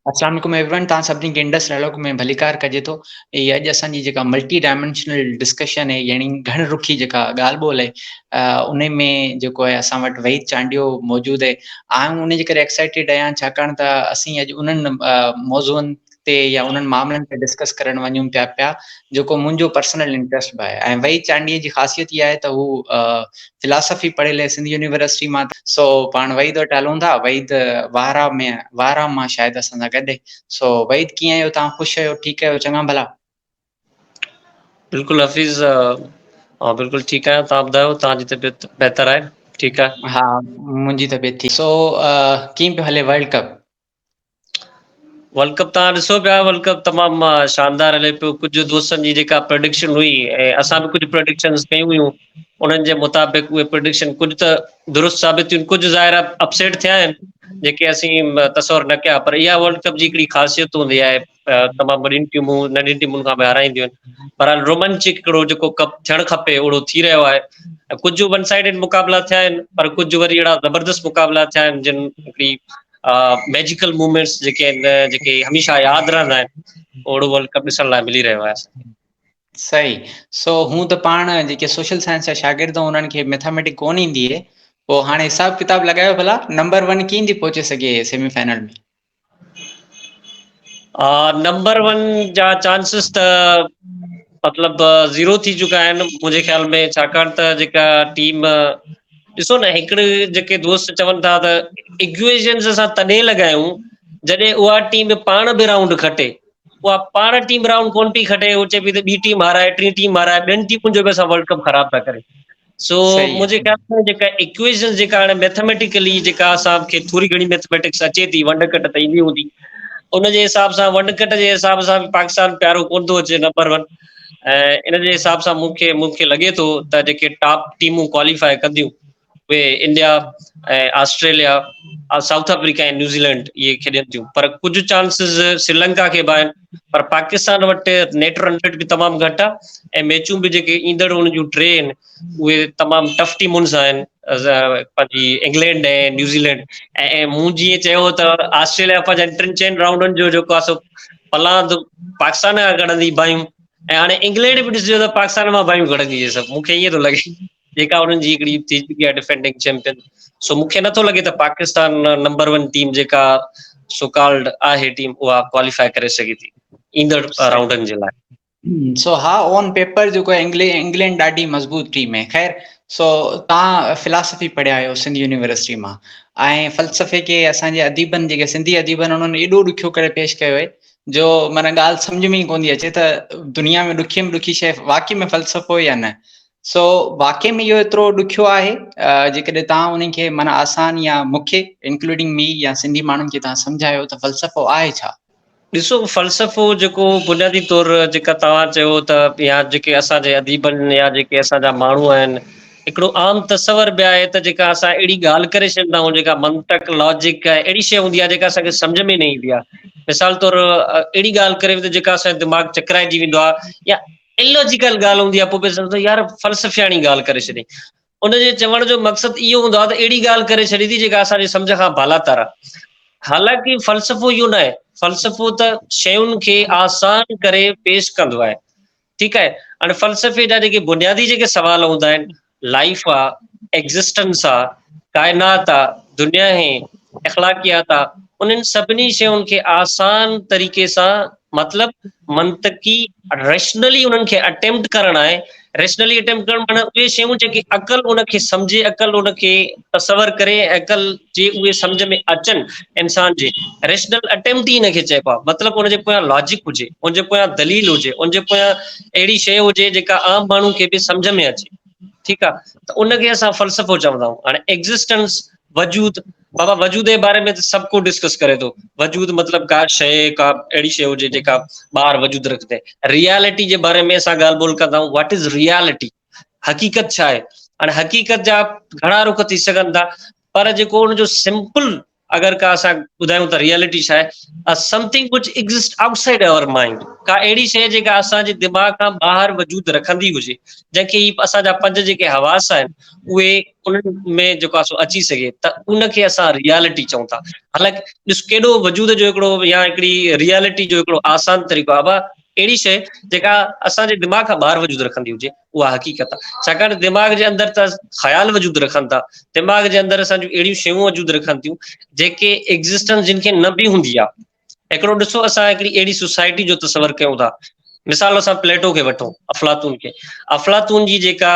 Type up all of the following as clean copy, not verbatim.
अस्सलाम वालेकुम एवरीवन, तव्हां सभिनी खे इंडस डायलॉग में भलीकार कजे थो। इहा अॼु असांजी जेका मल्टी डायमेंशनल डिस्कशन आहे, यानी घण रुखी जेका ॻाल्हि ॿोल आहे, उन में जेको आहे असां वटि वहीद चांडियो मौजूदु आहे। आऊं उन जे करे एक्साइटेड आहियां, छाकाणि त असीं अॼु उन्हनि मौज़ूअनि ते या उन्हनि मामलनि ते डिस्कस करणु वञूं पिया जेको मुंहिंजो पर्सनल इंट्रस्ट बि आहे। ऐं वहीद चांडीअ जी ख़ासियत इहा आहे त हू फिलासफ़ी पढ़ियल आहे सिंधी यूनिवर्सिटी मां। सो पाण वहीद वटि हलूं था। वहीद वारा मां शायदि असां सां गॾु। सो वहीद कीअं आहियो तव्हां? ख़ुशि आहियो? ठीकु आहियो? चङा भला? बिल्कुलु हफ़ीज़, बिल्कुलु ठीकु आहियां। तव्हां ॿुधायो, तव्हांजी तबियत बहितर आहे? ठीकु आहे। हा, मुंहिंजी तबियत ठीक। सो कीअं पियो हले वर्ल्ड कप? वर्ल्ड कप तव्हां ॾिसो पिया, वर्ल्ड कप तमामु शानदार हले पियो। कुझु दोस्तनि जी जेका प्रोडिक्शन हुई, ऐं असां बि कुझु प्रोडिक्शन्स कयूं हुयूं, उन्हनि जे मुताबिक़ उहे प्रोडिक्शन कुझु त दुरुस्त साबित थियूं, कुझु ज़ाहिर अपसेट थिया आहिनि जेके असीं तसवर न कया। पर इहा वर्ल्ड कप जी हिकिड़ी ख़ासियत हूंदी आहे, तमामु वॾियुनि टीमूं नंढियुनि टीमुनि खां बि हाराईंदियूं आहिनि। बहरहाल रोमांचिक हिकिड़ो जेको कप थियणु खपे उहो थी रहियो आहे। कुझु वन साइडेड मुक़ाबला थिया आहिनि, पर कुझु वरी अहिड़ा ज़बरदस्त मुक़ाबला थिया आहिनि जिन हिकिड़ी मैजिकल मूवमेंट्स जेके आहिनि, जेके हमेशह यादि रहंदा आहिनि, ओड़ो वर्ल्ड कप ॾिसण लाइ मिली रहियो आहे असांखे। सही। सो हूं त पाण जेके सोशल साइंस जा शागिर्द उन्हनि खे मैथमेटिक कोन ईंदी आहे, पोइ हाणे हिसाब किताब लॻायो भला, नंबर 1 कीअं थी पहुचे सघे सेमीफाइनल में? नंबर 1 जा चांसिस त मतिलबु ज़ीरो थी चुका आहिनि मुंहिंजे ख़्याल में, छाकाणि त जेका टीम ॾिसो न, हिकिड़े जेके दोस्त चवनि था त इक्वेशन्स असां तॾहिं लॻायूं जॾहिं उहा टीम पाण बि राउंड खटे। उहा पाण टीम राउंड कोन पई खटे, उहो चए पई त ॿी टीम हाराए, टीं टीम हाराए, ॿियनि टीमुनि जो बि असां वर्ल्ड कप ख़राब था करे। सो सही मुंहिंजे आहे। ख़्याल में जेका इक्वेशन्स जेका हाणे मैथमेटिकली जेका असांखे थोरी घणी मैथमेटिक्स अचे थी, वंड कट त ईंदी हूंदी, उन जे हिसाब सां वंड कट जे हिसाब सां पाकिस्तान प्यारो कोन थो अचे नंबर 1। ऐं इन जे हिसाब सां मूंखे लॻे थो त जेके टॉप टीमूं क्वालिफाई कंदियूं उहे इंडिया ऐं ऑस्ट्रेलिया, साउथ अफ्रीका ऐं न्यूज़ीलैंड इहे खेॾनि थियूं। पर कुझु चांसिस श्रीलंका खे बि आहिनि, पर पाकिस्तान वटि नेट रन रेट बि तमामु घटि आहे, ऐं मैचूं बि जेके ईंदड़ उन जूं 3 आहिनि उहे तमामु टफ टीमुनि सां आहिनि, पंहिंजी इंग्लैंड ऐं न्यूज़ीलैंड। ऐं मूं जीअं चयो त ऑस्ट्रेलिया पंहिंजनि 3-4 राउंडनि जो जेको आहे सो पलांद पाकिस्तान खां कढंदी बायूं, ऐं हाणे इंग्लैंड बि ॾिसजो त पाकिस्तान मां बायूं कढंदी। इहे सभु मूंखे ईअं थो लॻे, जेका हुननि जी हिकिड़ी थी चुकी आहे डिफेंडिंग चैंपियन। सो मूंखे नथो लॻे त पाकिस्तान नंबर 1 टीम जेका सोकॉल्ड आहे टीम, उहा क्वालिफाई करे सघे थी ईंदड़ राउंडनि जे लाइ। सो हा, ऑन पेपर जेको आहे इंग्लैंड ॾाढी मज़बूत टीम आहे। ख़ैर, सो तव्हां फिलासफ़ी पढ़िया आहियो सिंधी यूनिवर्सिटी मां, ऐं फ़लसफ़े खे असांजे अदीबनि, जेके सिंधी अदीब आहिनि, उन्हनि एॾो ॾुखियो करे पेश कयो आहे जो माना ॻाल्हि सम्झ में ई कोन थी अचे त दुनिया में ॾुखी में ॾुखी शइ वाक़ई में फ़लसफ़ो या न। सो वाक़ई में इहो एतिरो ॾुखियो आहे जेकॾहिं तव्हां उन खे माना आसान, या मूंखे इंक्लूडिंग मी या सिंधी माण्हुनि खे तव्हां सम्झायो त फ़लसफ़ो आहे छा? ॾिसो, फ़लसफ़ो जेको बुनियादी तौरु जेका तव्हां चयो त, या जेके असांजे अदीबनि या जेके असांजा माण्हू आहिनि, हिकिड़ो आम तसवर बि आहे त जेका असां अहिड़ी ॻाल्हि करे छॾींदा आहियूं जेका मंतक लॉजिक आहे, अहिड़ी शइ हूंदी आहे जेका असांखे सम्झ में न ईंदी आहे। मिसाल तौरु अहिड़ी ॻाल्हि करे त जेका असांजो दिमाग़ चकराइजी वेंदो आहे, या इलॉजिकल ॻाल्हि हूंदी आहे, पोइ बि सम्झो यार फ़लसफ़ियाणी ॻाल्हि करे छॾी। उनजे चवण जो मक़सदु इहो हूंदो आहे त अहिड़ी ॻाल्हि करे छॾी थी जेका असांजे सम्झ खां बालातर आहे। हालांकि फ़लसफ़ो इहो न आहे, फ़लसफ़ो त शयुनि खे आसान करे पेश कंदो आहे। ठीकु आहे। हाणे फ़लसफ़े जा जेके बुनियादी जेके सवाल हूंदा आहिनि, लाइफ आहे, एग्ज़िस्टेंस आहे, काइनात आहे, दुनिया आहे, अख़लाक़ियात आहे, उन्हनि सभिनी शयुनि खे आसान तरीक़े सां, मतिलबु मंतकी रेशनली उन्हनि खे अटेम्प्ट करणु आहे। रेशनली अटेम्प्ट करणु माना उहे शयूं जेके अक़ल उनखे सम्झे, अक़ल उनखे तसवर करे, अक़ल जे उहे सम्झ में अचनि इंसान जे, रेशनल अटेम्प्ट ई हिनखे चइबो आहे। मतिलबु उनजे पोयां लॉजिक हुजे, उनजे पोयां दलील हुजे, उनजे पोयां अहिड़ी शइ हुजे जेका आम माण्हू खे बि सम्झ में अचे। ठीकु आहे, त उनखे असां फ़लसफ़ो चवंदा आहियूं। हाणे एग्ज़िस्टेंस, वजूद, बाबा वजूद जे बारे में त सभु को डिस्कस करे थो। वजूद मतिलबु का शइ, का अहिड़ी शइ हुजे जेका ॿाहिरि वजूद रखंदे। रियलिटी जे बारे में असां ॻाल्हि ॿोल कंदा आहियूं, व्हाट इज़ रियलिटी, हक़ीक़त छा आहे। हाणे हक़ीक़त जा घणा रुख थी सघनि था, पर जेको हुनजो सिंपल अगर का असां ॿुधायूं त रियलिटी छा आहे, something which exist outside our mind, का अहिड़ी शइ जेका असांजे दिमाग़ खां ॿाहिरि वजूद रखंदी हुजे, जंहिंखे असांजा 5 जेके हवास आहिनि उहे उन्हनि में जेको आहे सो अची सघे, त उनखे असां रियलिटी चऊं था। हालांकि ॾिस केॾो वजूद जो हिकिड़ो या हिकिड़ी रियलिटी जो हिकिड़ो आसान तरीक़ो आहे, अहिड़ी शइ जेका असांजे दिमाग़ खां ॿाहिरि वजूद रखंदी हुजे उहा हक़ीक़त आहे। छाकाणि दिमाग़ जे अंदरि त ख़्याल वजूद रखनि था, दिमाग़ जे अंदरि असांजूं अहिड़ियूं शयूं वजूद रखनि थियूं जेके एग्ज़िस्टेंस जिन खे न बि हूंदी आहे। हिकिड़ो ॾिसो, असां हिकिड़ी अहिड़ी सोसाइटी जो तसवर कयूं था, मिसाल असां प्लेटो खे वठूं, अफलातून खे। अफलातून जी जेका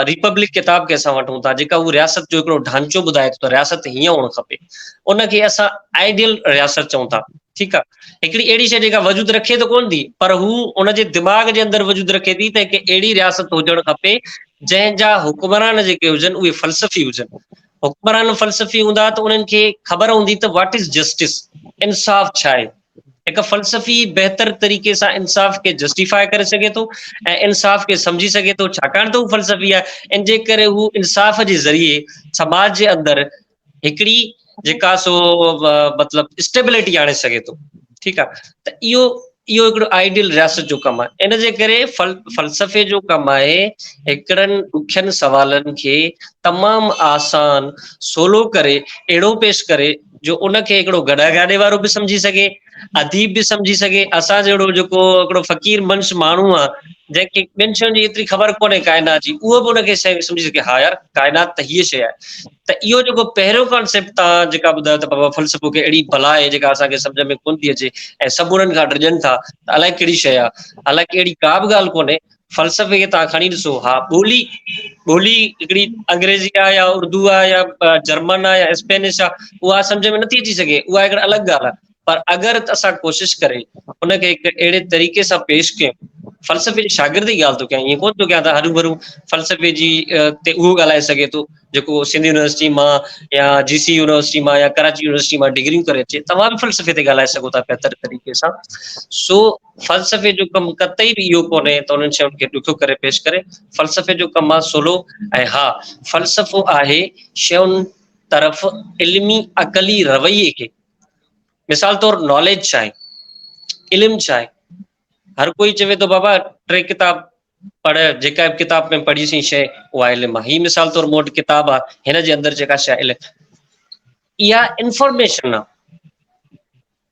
रिपब्लिक किताब खे असां वठूं था, जेका उहो रियासत जो हिकिड़ो ढांचो ॿुधाए थो त रियासत हीअं हुअणु खपे, उनखे असां आइडियल रियासत चऊं था। ठीकु आहे, हिकिड़ी अहिड़ी शइ जेका वजूद रखे त कोन थी, पर हू उनजे दिमाग़ जे अंदरि वजूद रखे थी त हिकु अहिड़ी रियासत हुजणु खपे जंहिंजा हुक्मरान जेके हुजनि उहे फ़लसफ़ी हुजनि। हुक्मरान फ़लसफ़ी हूंदा त उन्हनि खे ख़बर हूंदी त व्हाट इज़ जस्टिस, इंसाफ़ छा आहे। हिकु फ़लसफ़ी बहितर तरीक़े सां इंसाफ़ खे जस्टिफाई करे सघे थो ऐं इंसाफ़ खे सम्झी सघे थो, छाकाणि त हू फ़लसफ़ी आहे, ऐं जे करे हू इंसाफ़ जे ज़रिए समाज जे अंदरि हिकिड़ी जेका सो मतिलबु स्टेबिलिटी आणे सघे थो। ठीकु आहे, त इहो हिकिड़ो आइडियल रियासत जो कमु आहे। इन जे करे फ़लसफ़े जो कमु आहे हिकिड़नि ॾुखियनि सवालनि खे तमामु आसान सवलो करे अहिड़ो पेश करे जो उनखे हिकिड़ो गॾा गाॾे वारो बि सम्झी सघे, अदीब बि सम्झी सघे। असां जहिड़ो जेको हिकिड़ो फ़क़ीर मंश माण्हू आहे जंहिंखे ॿियनि शयुनि जी एतिरी ख़बर कोन्हे काइनात जी, उहो बि उनखे सम्झी सघे, हा यार काइनात त हीअ शइ आहे। त इहो जेको पहिरियों कॉन्सेप्ट तव्हां जेका ॿुधायो त बाबा फ़लसफ़ो खे अहिड़ी बला आहे जेका असांखे सम्झ में कोन थी अचे ऐं सभु उन्हनि खां डिॼनि था, त अलाए कहिड़ी शइ आहे। हालांकि अहिड़ी का बि ॻाल्हि कोन्हे। फ़लसफ़े खे तव्हां खणी ॾिसो, हा ॿोली हिकिड़ी अंग्रेज़ी आहे या उर्दू आहे या जर्मन आहे या स्पेनिश आहे, उहा सम्झ में नथी अची सघे, उहा हिकिड़ा अलॻि ॻाल्हि आहे। पर अगरि असां कोशिशि करे उनखे हिकु अहिड़े तरीक़े सां पेश कयूं, फ़लसफ़े जी शागिर्दी जी ॻाल्हि थो कयां, ईअं कोन थो कयां त हरू भरू फ़लसफ़े जी ते उहो ॻाल्हाए सघे थो जेको सिंध यूनिवर्सिटी मां या GC यूनिवर्सिटी मां या कराची यूनिवर्सिटी मां डिग्रियूं करे अचे। तव्हां बि फ़लसफ़े ते ॻाल्हाए सघो था बहितर तरीक़े सां। सो फ़लसफ़े जो कमु कतई बि इहो कोन्हे त उन्हनि शयुनि खे ॾुखियो करे पेश करे। फ़लसफ़े जो कमु आहे सवलो, ऐं हा फ़लसफ़ो आहे शयुनि तरफ़ इल्मी अक़ली रवैये खे, मिसाल तौरु नॉलेज छा आहे, इल्मु छा आहे। हर कोई चवे थो बाबा 3 किताब पढ़, जेका बि किताब में पढ़ीसीं शइ उहा इल्मु आहे। ही मिसाल तौरु मूं वटि किताब आहे, हिन जे अंदरि जेका शइ इल्मु, इहा इंफॉर्मेशन आहे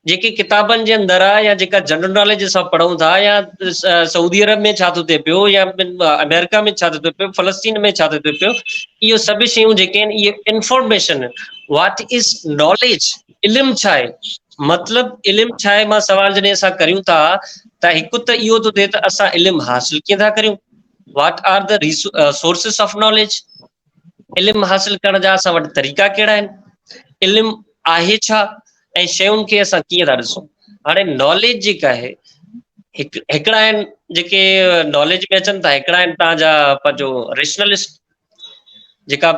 जेकी किताबनि जे अंदरि आहे, या जेका जनरल नॉलेज असां पढ़ूं था, या सऊदी अरब में छा थो थिए पियो या अमेरिका में छा थो थिए पियो, फ़लस्तीन में छा थो थिए पियो, इहो सभु शयूं जेके आहिनि इहे इंफॉर्मेशन आहिनि। व्हाट इज़ नॉलेज, इल्मु छा आहे, मतिलबु इल्मु छा आहे। मां सवाल जॾहिं असां करियूं था त हिकु त इहो थो थिए त असां इल्मु हासिल कीअं था करियूं, what are the sources of knowledge, इल्मु हासिल करण जा असां वटि तरीक़ा कहिड़ा आहिनि, इल्मु आहे छा, ऐं शयुनि खे असां कीअं था ॾिसूं। हाणे नॉलेज जेका आहे, हिकिड़ा आहिनि जेके नॉलेज में अचनि था, हिकिड़ा आहिनि तव्हांजा पंहिंजो रेशनलिस्ट, जेका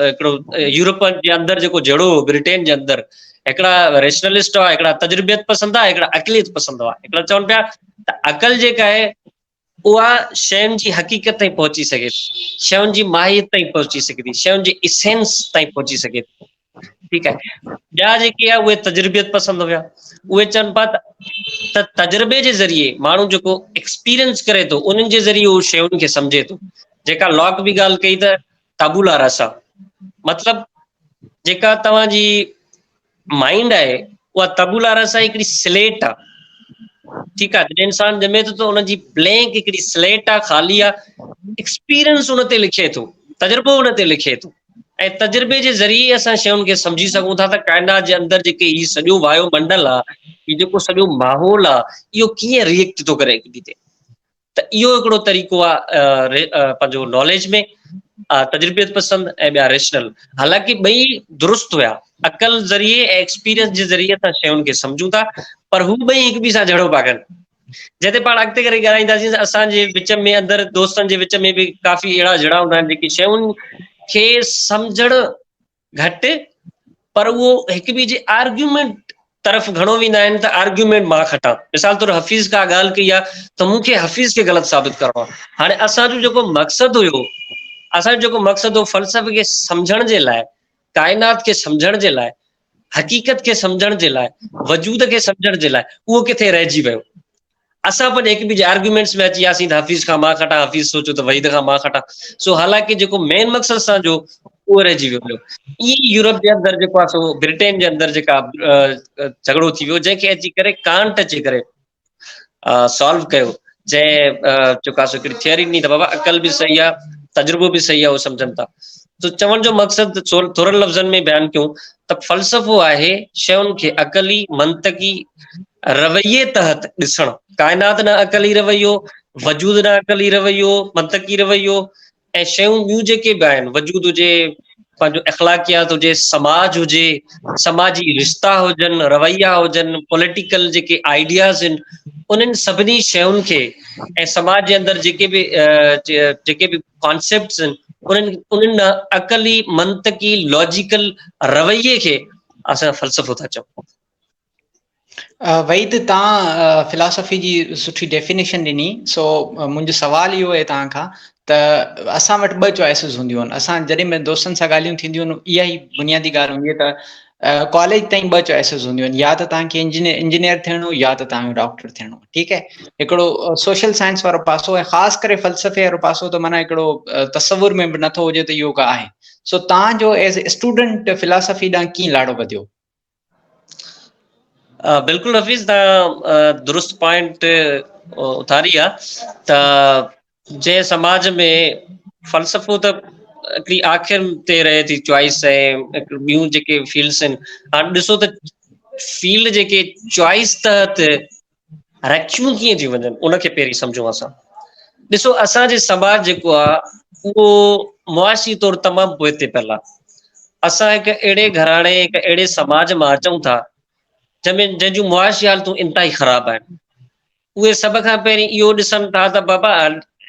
हिकिड़ो यूरोप जे अंदरि जेको जहिड़ो ब्रिटेन जे अंदरि हिकिड़ा रेशनलिस्ट हुआ, हिकिड़ा तजुर्बियत पसंदि आहे, हिकिड़ा अक़लियत पसंदि हुआ। हिकिड़ा चवनि पिया त अक़ल जेका आहे उहा शयुनि जी हक़ीक़त ताईं पहुची सघे थी, शयुनि जी माहियत ताईं पहुची सघे थी, शयुनि जी इसेंस ताईं पहुची सघे थी। ठीकु आहे, ॿिया जेके आहे उहे तजुर्बियत पसंदि हुया, उहे चवनि पिया त तजुर्बे जे ज़रिए माण्हू जेको एक्सपीरियंस करे थो उन्हनि जे ज़रिए उहो शयुनि खे सम्झे थो। जेका लॉक बि ॻाल्हि कई त ताबूला रासा, मतिलबु जेका तव्हांजी माइंड आहे उहा तबूला रासा हिकिड़ी स्लेट आहे। ठीकु आहे, जॾहिं इंसान ॼमे थो त हुनजी ब्लैंक हिकिड़ी स्लेट आहे, ख़ाली आहे, एक्सपीरियंस हुन ते लिखे थो, तजुर्बो हुन ते लिखे थो, ऐं तजुर्बे जे ज़रिए असां शयुनि खे सम्झी सघूं था त काइनात जे अंदरि जेके हीउ सॼो वायुमंडल आहे, हीउ जेको सॼो माहौल आहे, इहो कीअं रिएक्ट थो करे हिकिड़ी ते। त इहो हिकिड़ो तरीक़ो आहे पंहिंजो नॉलेज में, तजुर्बियत पसंदि ऐं ॿिया रेशनल। हालांकि ॿई दुरुस्त हुया, अक़ल ज़रिए ऐं एक्सपीरियंस जे ज़रिए असां शयुनि खे सम्झूं था, पर हू ॿई हिक ॿिए सां जहिड़ो पिया कनि। जॾहिं पाण अॻिते करे ॻाल्हाईंदासीं त असांजे विच में अंदरि दोस्तनि जे विच में बि काफ़ी अहिड़ा जहिड़ा हूंदा आहिनि जेके शयुनि खे सम्झण घटि, पर उहो हिक ॿिए जे आर्ग्यूमेंट तरफ़ घणो वेंदा आहिनि त आर्ग्यूमेंट मां खटां। मिसाल तौरु हफ़ीज़ का ॻाल्हि कई आहे त मूंखे हफ़ीज़ खे ग़लति साबित करिणो आहे। हाणे असांजो जेको मक़सदु हुयो, असांजो जेको मक़सदु हो फ़लसफ़े खे सम्झण जे लाइ, काइनात खे सम्झण जे लाइ, हक़ीक़त खे सम्झण जे लाइ, वजूद खे सम्झण जे लाइ उहो किथे रहिजी वियो। असां पण हिक ॿिए जे आर्ग्यूमेंट्स में अची वियासीं त हफ़ीज़ खां मां खटां, हफ़ीज़ सोचियो त वहीद खां मां खटां। सो हालांकि जेको मेन मक़सद असांजो उहो रहिजी वियो हुयो। इहे यूरोप जे अंदरि जेको आहे सो ब्रिटेन जे अंदरि जेका झगड़ो थी वियो, जंहिंखे अची करे कांट अची करे सॉल्व कयो, जंहिं जेका सो हिकिड़ी थियरी ॾिनी त बाबा अकल बि सही आहे, तजुर्बो बि सही आहे, उहो सम्झनि था। तो चवण जो मक़सदु थोरनि लफ़्ज़नि में बयानु कयूं त फ़लसफ़ो आहे शयुनि खे अक़ली मंतकी रवैये तहत ॾिसणु। काइनात न अक़ली रवैयो, वजूद न अक़ली रवैयो, मंतकी रवैयो, ऐं शयूं ॿियूं जेके बि आहिनि, वजूद हुजे, पंहिंजो अख़लाकियात हुजे, समाज हुजे, समाजी रिश्ता हुजनि, रवैया हुजनि, पॉलिटिकल जेके आइडियाज़ आहिनि, उन्हनि सभिनी शयुनि खे ऐं समाज जे अंदरि जेके बि कॉन्सेप्ट्स आहिनि, उन्हनि अक़ली मंतकी लॉजिकल रवैये खे असां फ़लसफ़ो था चऊं। वहीद, तव्हां फिलासफ़ी जी सुठी डेफिनेशन ॾिनी। सो मुंहिंजो सवाल इहो आहे तव्हां खां त असां वटि ॿ चॉइसिस हूंदियूं आहिनि। असां जॾहिं बि दोस्तनि सां ॻाल्हियूं थींदियूं आहिनि, इहा ई बुनियादी ॻाल्हि हूंदी आहे त कॉलेज ताईं ॿ चॉइसिस हूंदियूं आहिनि, या त तव्हांखे इंजीनियर थियणो, या त तव्हांखे डॉक्टर थियणो। ठीकु आहे, हिकिड़ो सोशल साइंस वारो पासो ऐं ख़ासि करे फ़लसफ़े वारो पासो त माना हिकिड़ो तसवुर में बि नथो हुजे त इहो का आहे। सो तव्हांजो एज़ ए स्टूडेंट फ़िलासफ़ी ॾांहुं कीअं लाड़ो वधियो? बिल्कुलु हफ़ीज़, तव्हां दुरुस्त पॉइंट उथारी आहे त जंहिं समाज में फ़लसफ़ो त हिकिड़ी आख़िर ते रहे थी चॉइस, ऐं ॿियूं जेके फील्ड्स आहिनि, हाणे ॾिसो त फील्ड जेके चॉइस तहत रखियूं कीअं थी वञनि, उनखे पहिरीं सम्झूं असां। ॾिसो, असांजे समाज जेको आहे उहो मुआशी तौरु तमामु पोइ ते पियल आहे। असां हिकु अहिड़े घराणे, हिकु अहिड़े समाज मां अचूं था जंहिंजूं मुआशी हालतूं इंतिहाई ख़राब आहिनि। उहे सभ खां पहिरीं इहो ॾिसनि था त बाबा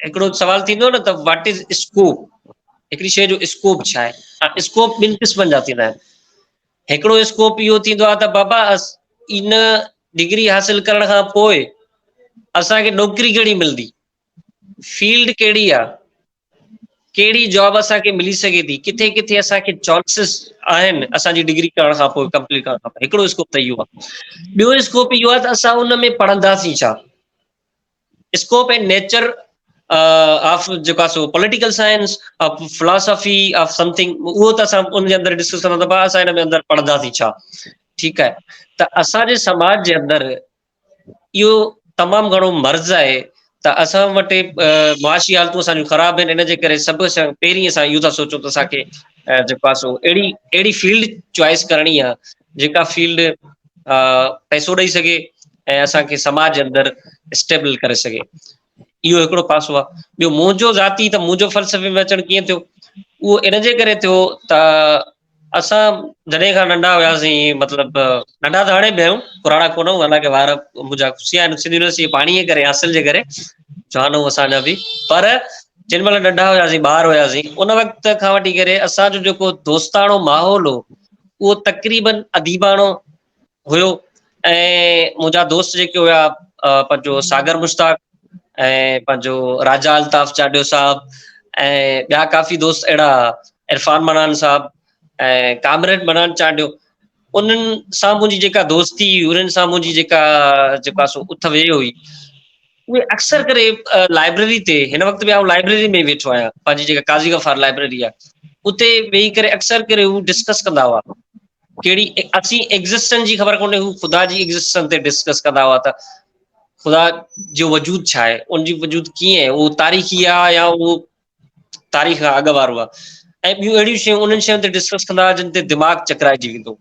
हिकिड़ो सवाल थींदो न त व्हाट इज़ स्कोप, हिकिड़ी शइ जो स्कोप छा आहे। स्कोप ॿिनि क़िस्मनि जा थींदा आहिनि। हिकिड़ो स्कोप इहो थींदो आहे त बाबा इन डिग्री हासिल करण खां पोइ असांखे नौकरी कहिड़ी मिलंदी, फील्ड कहिड़ी आहे, कहिड़ी जॉब असांखे मिली सघे थी, किथे किथे असांखे चॉइसिस आहिनि असांजी डिग्री करण खां पोइ, कंप्लीट करण खां पोइ। हिकिड़ो स्कोप त इहो आहे। ॿियो स्कोप इहो आहे त असां उन में पढ़ंदासीं छा। स्कोप एंड नेचर ऑफ जेका सो political science, of philosophy, of something, उहो त असां उनजे अंदरि डिस्कस कंदा त असां हिन में अंदरि पढ़ंदासीं छा। ठीकु आहे, त असांजे समाज जे अंदरि इहो तमामु घणो मर्ज़ आहे त असां वटि मुआशी हालतूं असांजूं ख़राब आहिनि। इन जे करे सभु पहिरीं असां इहो था सोचूं त असांखे जेको आहे सो अहिड़ी फील्ड चॉइस करणी आहे जेका फील्ड पैसो ॾेई सघे ऐं असांखे समाज जे अंदरि स्टेबल करे सघे। इहो हिकिड़ो पासो आहे। ॿियो मुंहिंजो ज़ाती, त मुंहिंजो फ़लसफ़े में अचणु कीअं थियो, उहो इन जे करे थियो त असां जॾहिं खां नंढा हुयासीं, मतिलबु नंढा त हाणे बि आहियूं, पुराणा कोन आहियूं, हालांकि वार मुंहिंजा खुशिया आहिनि सिंधी यूनिवर्सिटी पाणीअ जे करे, हासिल जे करे जवान आहियूं असांजा बि। पर जेॾी महिल नंढा हुयासीं, ॿार हुयासीं, उन वक़्त खां वठी करे असांजो जेको दोस्ताणो माहौल हो उहो तक़रीबन अदीबाणो हुयो। ऐं मुंहिंजा दोस्त जेके हुया, पंहिंजो सागर मुश्ताक ऐं पंहिंजो राजा अल्ताफ़ चाडियो साहब, ऐं ॿिया काफ़ी दोस्त अहिड़ा, इरफान मनान साहब ऐं कामरेड मनान चाडियो, उन्हनि सां मुंहिंजी जेका दोस्ती, उन्हनि सां मुंहिंजी जेका सो उथ वेह हुई, उहे अक्सर करे लाइब्रेरी ते, हिन वक़्तु बि आउं लाइब्रेरी में वेठो आहियां, पंहिंजी जेका काज़ी गफ़ार लाइब्रेरी आहे, उते वेही करे अक्सर करे हू डिस्कस कंदा हुआ। कहिड़ी असीं एग्ज़िस्टेंस जी ख़बर कोन्हे, हू ख़ुदा जी एग्ज़िस्टेंस ते डिस्कस कंदा हुआ त ख़ुदा जो वजूद छा आहे, उनजी वजूद कीअं आहे, उहो तारीख़ी आहे या उहो तारीख़ खां अॻु वारो आहे। ऐं ॿियूं अहिड़ियूं शयूं, उन्हनि शयुनि ते डिस्कस कंदा हुआ जिन ते दिमाग़ चकराइजी वेंदो।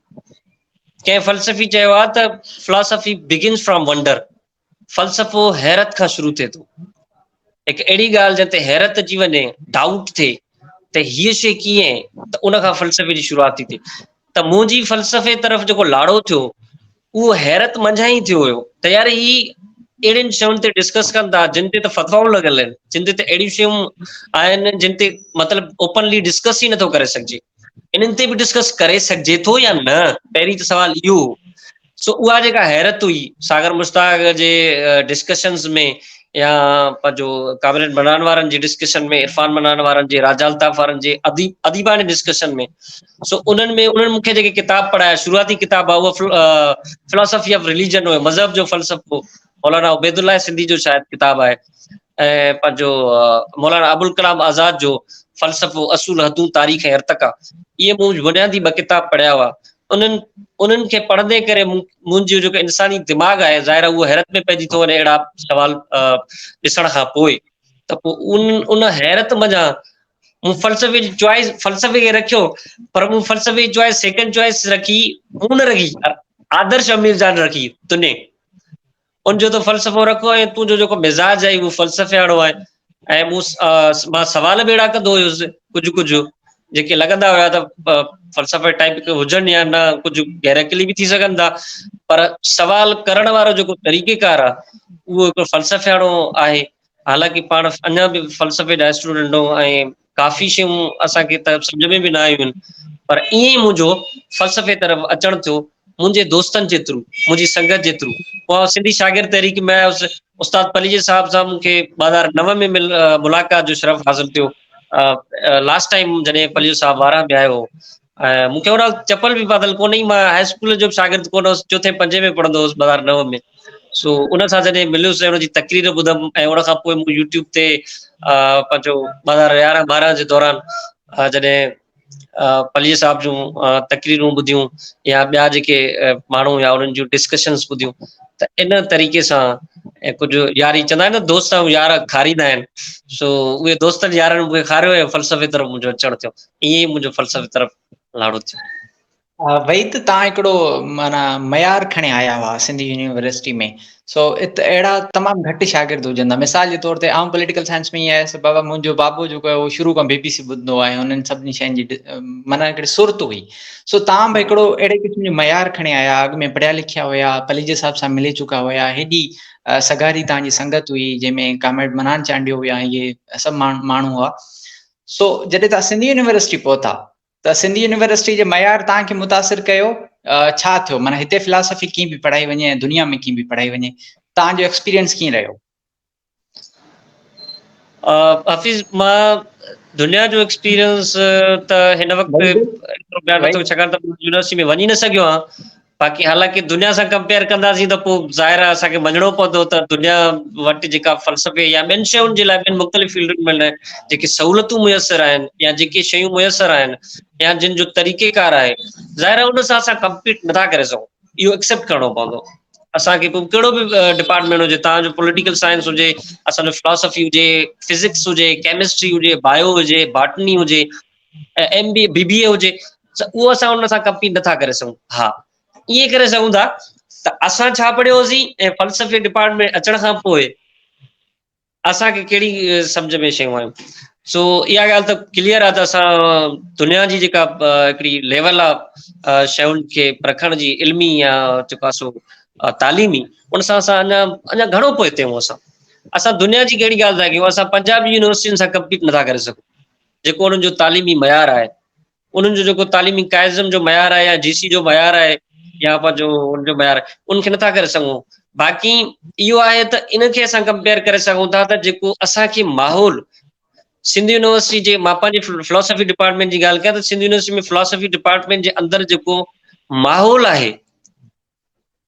कंहिं फ़लसफ़ी चयो आहे त फिलॉसफी बिगिन्स फ्रॉम वंडर, फ़लसफ़ो हैरत खां शुरू थिए थो। हिकु अहिड़ी ॻाल्हि जंहिं ते हैरत अची वञे, डाउट थिए त हीअ शइ कीअं आहे, त उन खां फ़लसफ़े जी शुरूआत थी थिए। त मुंहिंजी फ़लसफ़े तरफ़ जेको लाड़ो थियो उहो हैरत मंझां ई थियो हुयो त यार ही अहिड़ियुनि शयुनि ते डिस्कस कनि था जिन ते त फ़तवाऊं लॻल आहिनि, जिन ते त अहिड़ियूं शयूं आहिनि जिन ते मतिलबु ओपनली डिस्कस ई नथो करे सघिजे। इन्हनि ते बि डिस्कस करे सघिजे थो या न, पहिरीं त सवाल इहो। सो उहा जेका हैरत हुई सागर मुश्ताक जे डिस्कशन्स में, या पंहिंजो काबिनेट बनाइण वारनि जी डिस्कशन में, इरफान बनाइण वारनि जे, राजा अल्ताफ वारनि जे अदीबानी डिस्कशन में, सो उन्हनि मूंखे जेके किताब पढ़ाया, शुरूआती किताब आहे उहा फिलोसफी ऑफ रिलीजन हुयो, मज़हब जो फ़लसफ़ो, मौलाना उबैदुल्लाह सिंधी जो शायदि किताब आहे, ऐं पंहिंजो मौलाना अबुल कलाम आज़ाद जो फ़लसफ़ो असूल हदूं तारीख़ ऐं इर्तिक़ा, इहे मूं बुनियादी 2 किताब पढ़िया हुआ। उन्हनि खे पढ़ंदे करे मुंहिंजो जेको इंसानी दिमाग़ आहे ज़ाहिर उहो हैरत में पइजी थो वञे अहिड़ा सवाल ॾिसण खां पोइ, त पोइ उन हैरत मंझां मूं फ़लसफ़े जी चॉइस फ़लसफ़े खे रखियो, पर मूं फ़लसफ़े जी चॉइस सेकंड चॉइस रखी, मूं न रखी, आदर्श अमीर जान रखी, तुने उनजो त फ़लसफ़ो रखो ऐं तुंहिंजो जेको मिज़ाज आहे उहो फ़लसफ़े वारो आहे। ऐं मां सवाल बि अहिड़ा कंदो हुयुसि कुझु जेके लॻंदा हुया त फ़लसफ़े टाइप हुजनि या न, कुझु गैरअक़ली बि थी सघनि था, पर सवाल करण वारो जेको तरीक़ेकार आहे उहो हिकिड़ो फ़लसफ़े वारो आहे। हालांकि पाण अञा बि फ़लसफ़े जा स्टूडेंट आहियूं ऐं काफ़ी शयूं असांखे त सम्झ में बि न आयूं आहिनि, पर ईअं ई मुंहिंजो फ़लसफ़े तरफ़ अचणु थियो मुंहिंजे दोस्तनि जे थ्रू, मुंहिंजी संगत जे थ्रू। पोइ सिंधी शागिर्द तहरीक में आयुसि, उस्ताद पलीजे साहब सां मूंखे 2009 में मुलाक़ात जो शरफ़ हासिल थियो। लास्ट टाइम जॾहिं पलीजे साहब वारा में आयो, मूंखे हुन चपल बि पातल कोन्हे, मां हाई स्कूल जो शागिर्द कोन हुउसि, 4थे-5 में पढ़ंदो हुउसि 2009 में। सो उन सां जॾहिं मिलियुसि ऐं हुनजी तकरीर ॿुधमि, ऐं उन खां पोइ मूं यूट्यूब ते पंहिंजो 2011-12 जे दौरान जॾहिं पलीजे साहब जूं तकरीरूं ॿुधियूं या ॿिया जेके माण्हू या उन्हनि जूं डिस्कशन्स ॿुधियूं, त इन तरीक़े सां ऐं कुझु यारी चवंदा आहिनि न दोस्त ऐं यार खारींदा आहिनि, सो उहे दोस्तनि यारनि मूंखे खारियो ऐं फ़लसफ़े तरफ़ मुंहिंजो अचणु थियो, ईअं ई मुंहिंजो फ़लसफ़े तरफ़ लाड़ो थियो। वही त तव्हां हिकिड़ो माना मयार खणी आया हुआ सिंधी यूनिवर्सिटी में, सो अहिड़ा तमामु घटि शागिर्द हुजंदा। मिसाल जे तौर ते आउं पॉलिटिकल साइंस में ई आयुसि, बाबा मुंहिंजो बाबू जेको आहे उहो शुरू खां BBC ॿुधंदो आहे, हुननि सभिनी शयुनि जी माना हिकिड़ी सुरत हुई। सो तव्हां बि हिकिड़ो अहिड़े क़िस्म जो मयार खणी आया, अॻु में पढ़िया लिखिया हुया, पलीजे साहब सां मिली चुका हुया, हेॾी सगारी तव्हांजी संगत हुई जंहिंमें कामेड मनान चांडियो हुया, इहे सभु माण्हू हुआ। सो जॾहिं तव्हां सिंधी यूनिवर्सिटी पहुता त सिंधी यूनिवर्सिटी जे मयार तव्हांखे मुतासिर कयो, छा थियो? माना हिते फिलासफ़ी कीअं बि पढ़ाई वञे ऐं दुनिया में कीअं बि पढ़ाई वञे, तव्हांजो एक्सपीरियंस कीअं रहियो? हफ़ीज़, मां दुनिया जो एक्सपीरियंस त हिन वक़्तु एतिरो बयानु नथो, छाकाणि त यूनिवर्सिटी में वञी न सघियो आहियां। बाक़ी हालांकि दुनिया सां कंपेयर कंदासीं त पोइ ज़ाहिर आहे असांखे मञणो पवंदो त दुनिया वटि जेका फ़लसफ़े या ॿियनि शयुनि जे लाइ ॿियनि मुख़्तलिफ़ फील्डुनि में जेके सहूलियतूं मुयसरु आहिनि या जेके शयूं मुयसरु आहिनि या जिन जो तरीक़ेकार आहे, ज़ाहिर आहे उन सां असां कम्पीट नथा करे सघूं, इहो एक्सेप्ट करिणो पवंदो। असांखे पोइ कहिड़ो बि डिपार्टमेंट हुजे, तव्हांजो पॉलिटिकल साइंस हुजे, असांजो फिलोसफी हुजे, फिज़िक्स हुजे, केमिस्ट्री हुजे, बायो हुजे, बॉटनी हुजे, MBA BBA हुजे, उहो असां उन सां कम्पीट नथा करे सघूं। हा, ईअं करे सघूं था त असां छा पढ़ियोसीं ऐं फ़लसफ़े डिपार्टमेंट अचण खां पोइ असांखे कहिड़ी सम्झ में शयूं आहियूं। सो इहा ॻाल्हि त क्लियर आहे त असां दुनिया जी जेका हिकिड़ी लेवल आहे शयुनि खे परखण जी, इल्मी या जेको आहे सो तालीमी, उन सां असां अञा घणो पोइ आहियूं। असां दुनिया जी कहिड़ी ॻाल्हि था कयूं, असां पंजाबी यूनिवर्सिटियुनि सां कम्पीट नथा करे सघूं। जेको उन्हनि जो तालीमी मयार आहे, उन्हनि जो जेको तालीमी काइज़म जो मयार आहे या GC जो मयार आहे या पंहिंजो उनजो मयार आहे, उनखे नथा करे सघूं। बाक़ी इहो आहे त इनखे असां कंपेयर करे सघूं था त जेको असांखे माहौल सिंधी यूनिवर्सिटी जे, मां पंहिंजी फिलोसफी डिपार्टमेंट जी ॻाल्हि कयां त सिंधी यूनिवर्सिटी में फिलोसफी डिपार्टमेंट जे अंदरि जेको माहौल आहे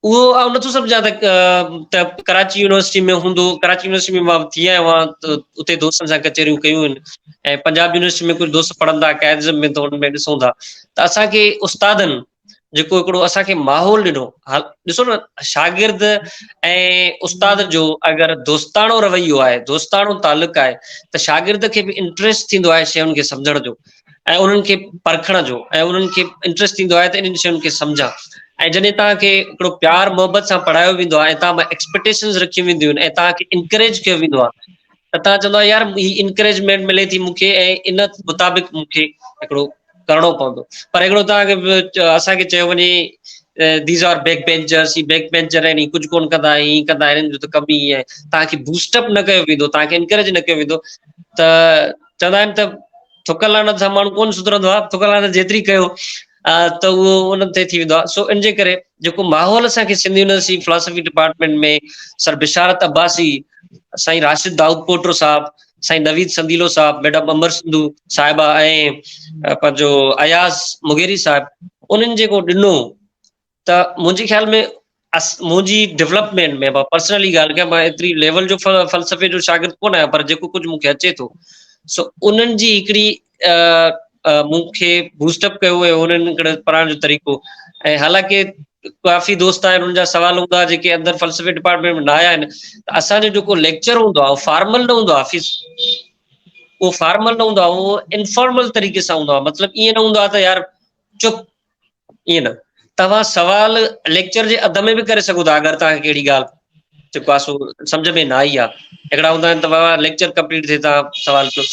उहो नथो सम्झां त कराची यूनिवर्सिटी में हूंदो। कराची यूनिवर्सिटी में मां थी आयो आहियां, त उते दोस्तनि सां कचहरियूं कयूं आहिनि, ऐं पंजाब यूनिवर्सिटी में कुझु दोस्त पढ़ंदा काइज़म में, त हुन में ॾिसूं था त असांखे उस्तादनि जेको हिकिड़ो असांखे माहौल ॾिनो, ॾिसो न, शागिर्द ऐं उस्ताद जो अगरि दोस्ताणो रवैयो आहे, दोस्ताणो तालुक आहे, त शागिर्द खे बि इंट्रस्ट थींदो आहे शयुनि खे सम्झण जो ऐं उन्हनि खे परखण जो, ऐं उन्हनि खे इंट्रस्ट थींदो आहे त इन्हनि शयुनि खे सम्झां। ऐं जॾहिं तव्हांखे हिकिड़ो प्यार मोहबत सां पढ़ायो वेंदो आहे ऐं तव्हां एक्सपेक्टेशन्स रखियूं वेंदियूं आहिनि ऐं तव्हांखे इनकरेज कयो वेंदो आहे, त तव्हां चवंदो आहे यार ही इनकरेजमेंट मिले थी मूंखे ऐं इन मुताबिक़ मूंखे हिकिड़ो करिणो पवंदो। पर हिकिड़ो तव्हांखे असांखे चयो वञे दीज़ आर बैक बेंचर्स, ही बैक बेंचर आहिनि, कुझु कोन कंदा, हीअं कंदा, हिननि जो त कम ई आहे, तव्हांखे बूस्टअप न कयो वेंदो, तव्हांखे इनकरेज न कयो वेंदो, त चवंदा आहिनि त थुक लानत सां माण्हू कोन सुधरंदो आहे, थुक लानत जेतिरी कयो त उहो उन्हनि ते थी वेंदो आहे. सो इन जे करे जेको माहौल असांखे सिंधी यूनिवर्सिटी फिलॉसफी डिपार्टमेंट में सर बिशारत अब्बासी, साईं राशिद दाऊद पोटरो साहब, साईं नवीद संदीलो साहब, मैडम अमर सिंधू साहिबा ऐं पंहिंजो अयाज़ मुगेरी साहिब, उन्हनि जेको ॾिनो त मुंहिंजे ख़्याल में मुंहिंजी डेवलपमेंट में मां पर्सनली ॻाल्हि कयां, मां एतिरी लेवल जो फ़लसफ़े जो शागिर्द कोन आहियां, पर जेको कुझु मूंखे अचे थो सो उन्हनि जी हिकिड़ी मूंखे बूस्टअप कयो हुयो उन्हनि पढ़ाइण जो तरीक़ो. ऐं हालांकि काफ़ी दोस्त आहिनि, उन्हनि जा सवाल हूंदा जेके अंदरि फ़लसफ़े डिपार्टमेंट में न आया आहिनि, त असांजो जेको लेक्चर हूंदो आहे उहो फॉर्मल न हूंदो आहे, उहो फॉर्मल न हूंदो आहे, उहो इनफॉर्मल तरीक़े सां हूंदो आहे. मतिलबु ईअं न हूंदो आहे त यार चुप, ईअं न, तव्हां सवाल लेक्चर जे अध में बि करे सघो था अगरि तव्हांखे कहिड़ी ॻाल्हि जेको आहे सो सम्झ में न आई आहे. हिकिड़ा हूंदा आहिनि तव्हां लेक्चर कंप्लीट थिए तव्हां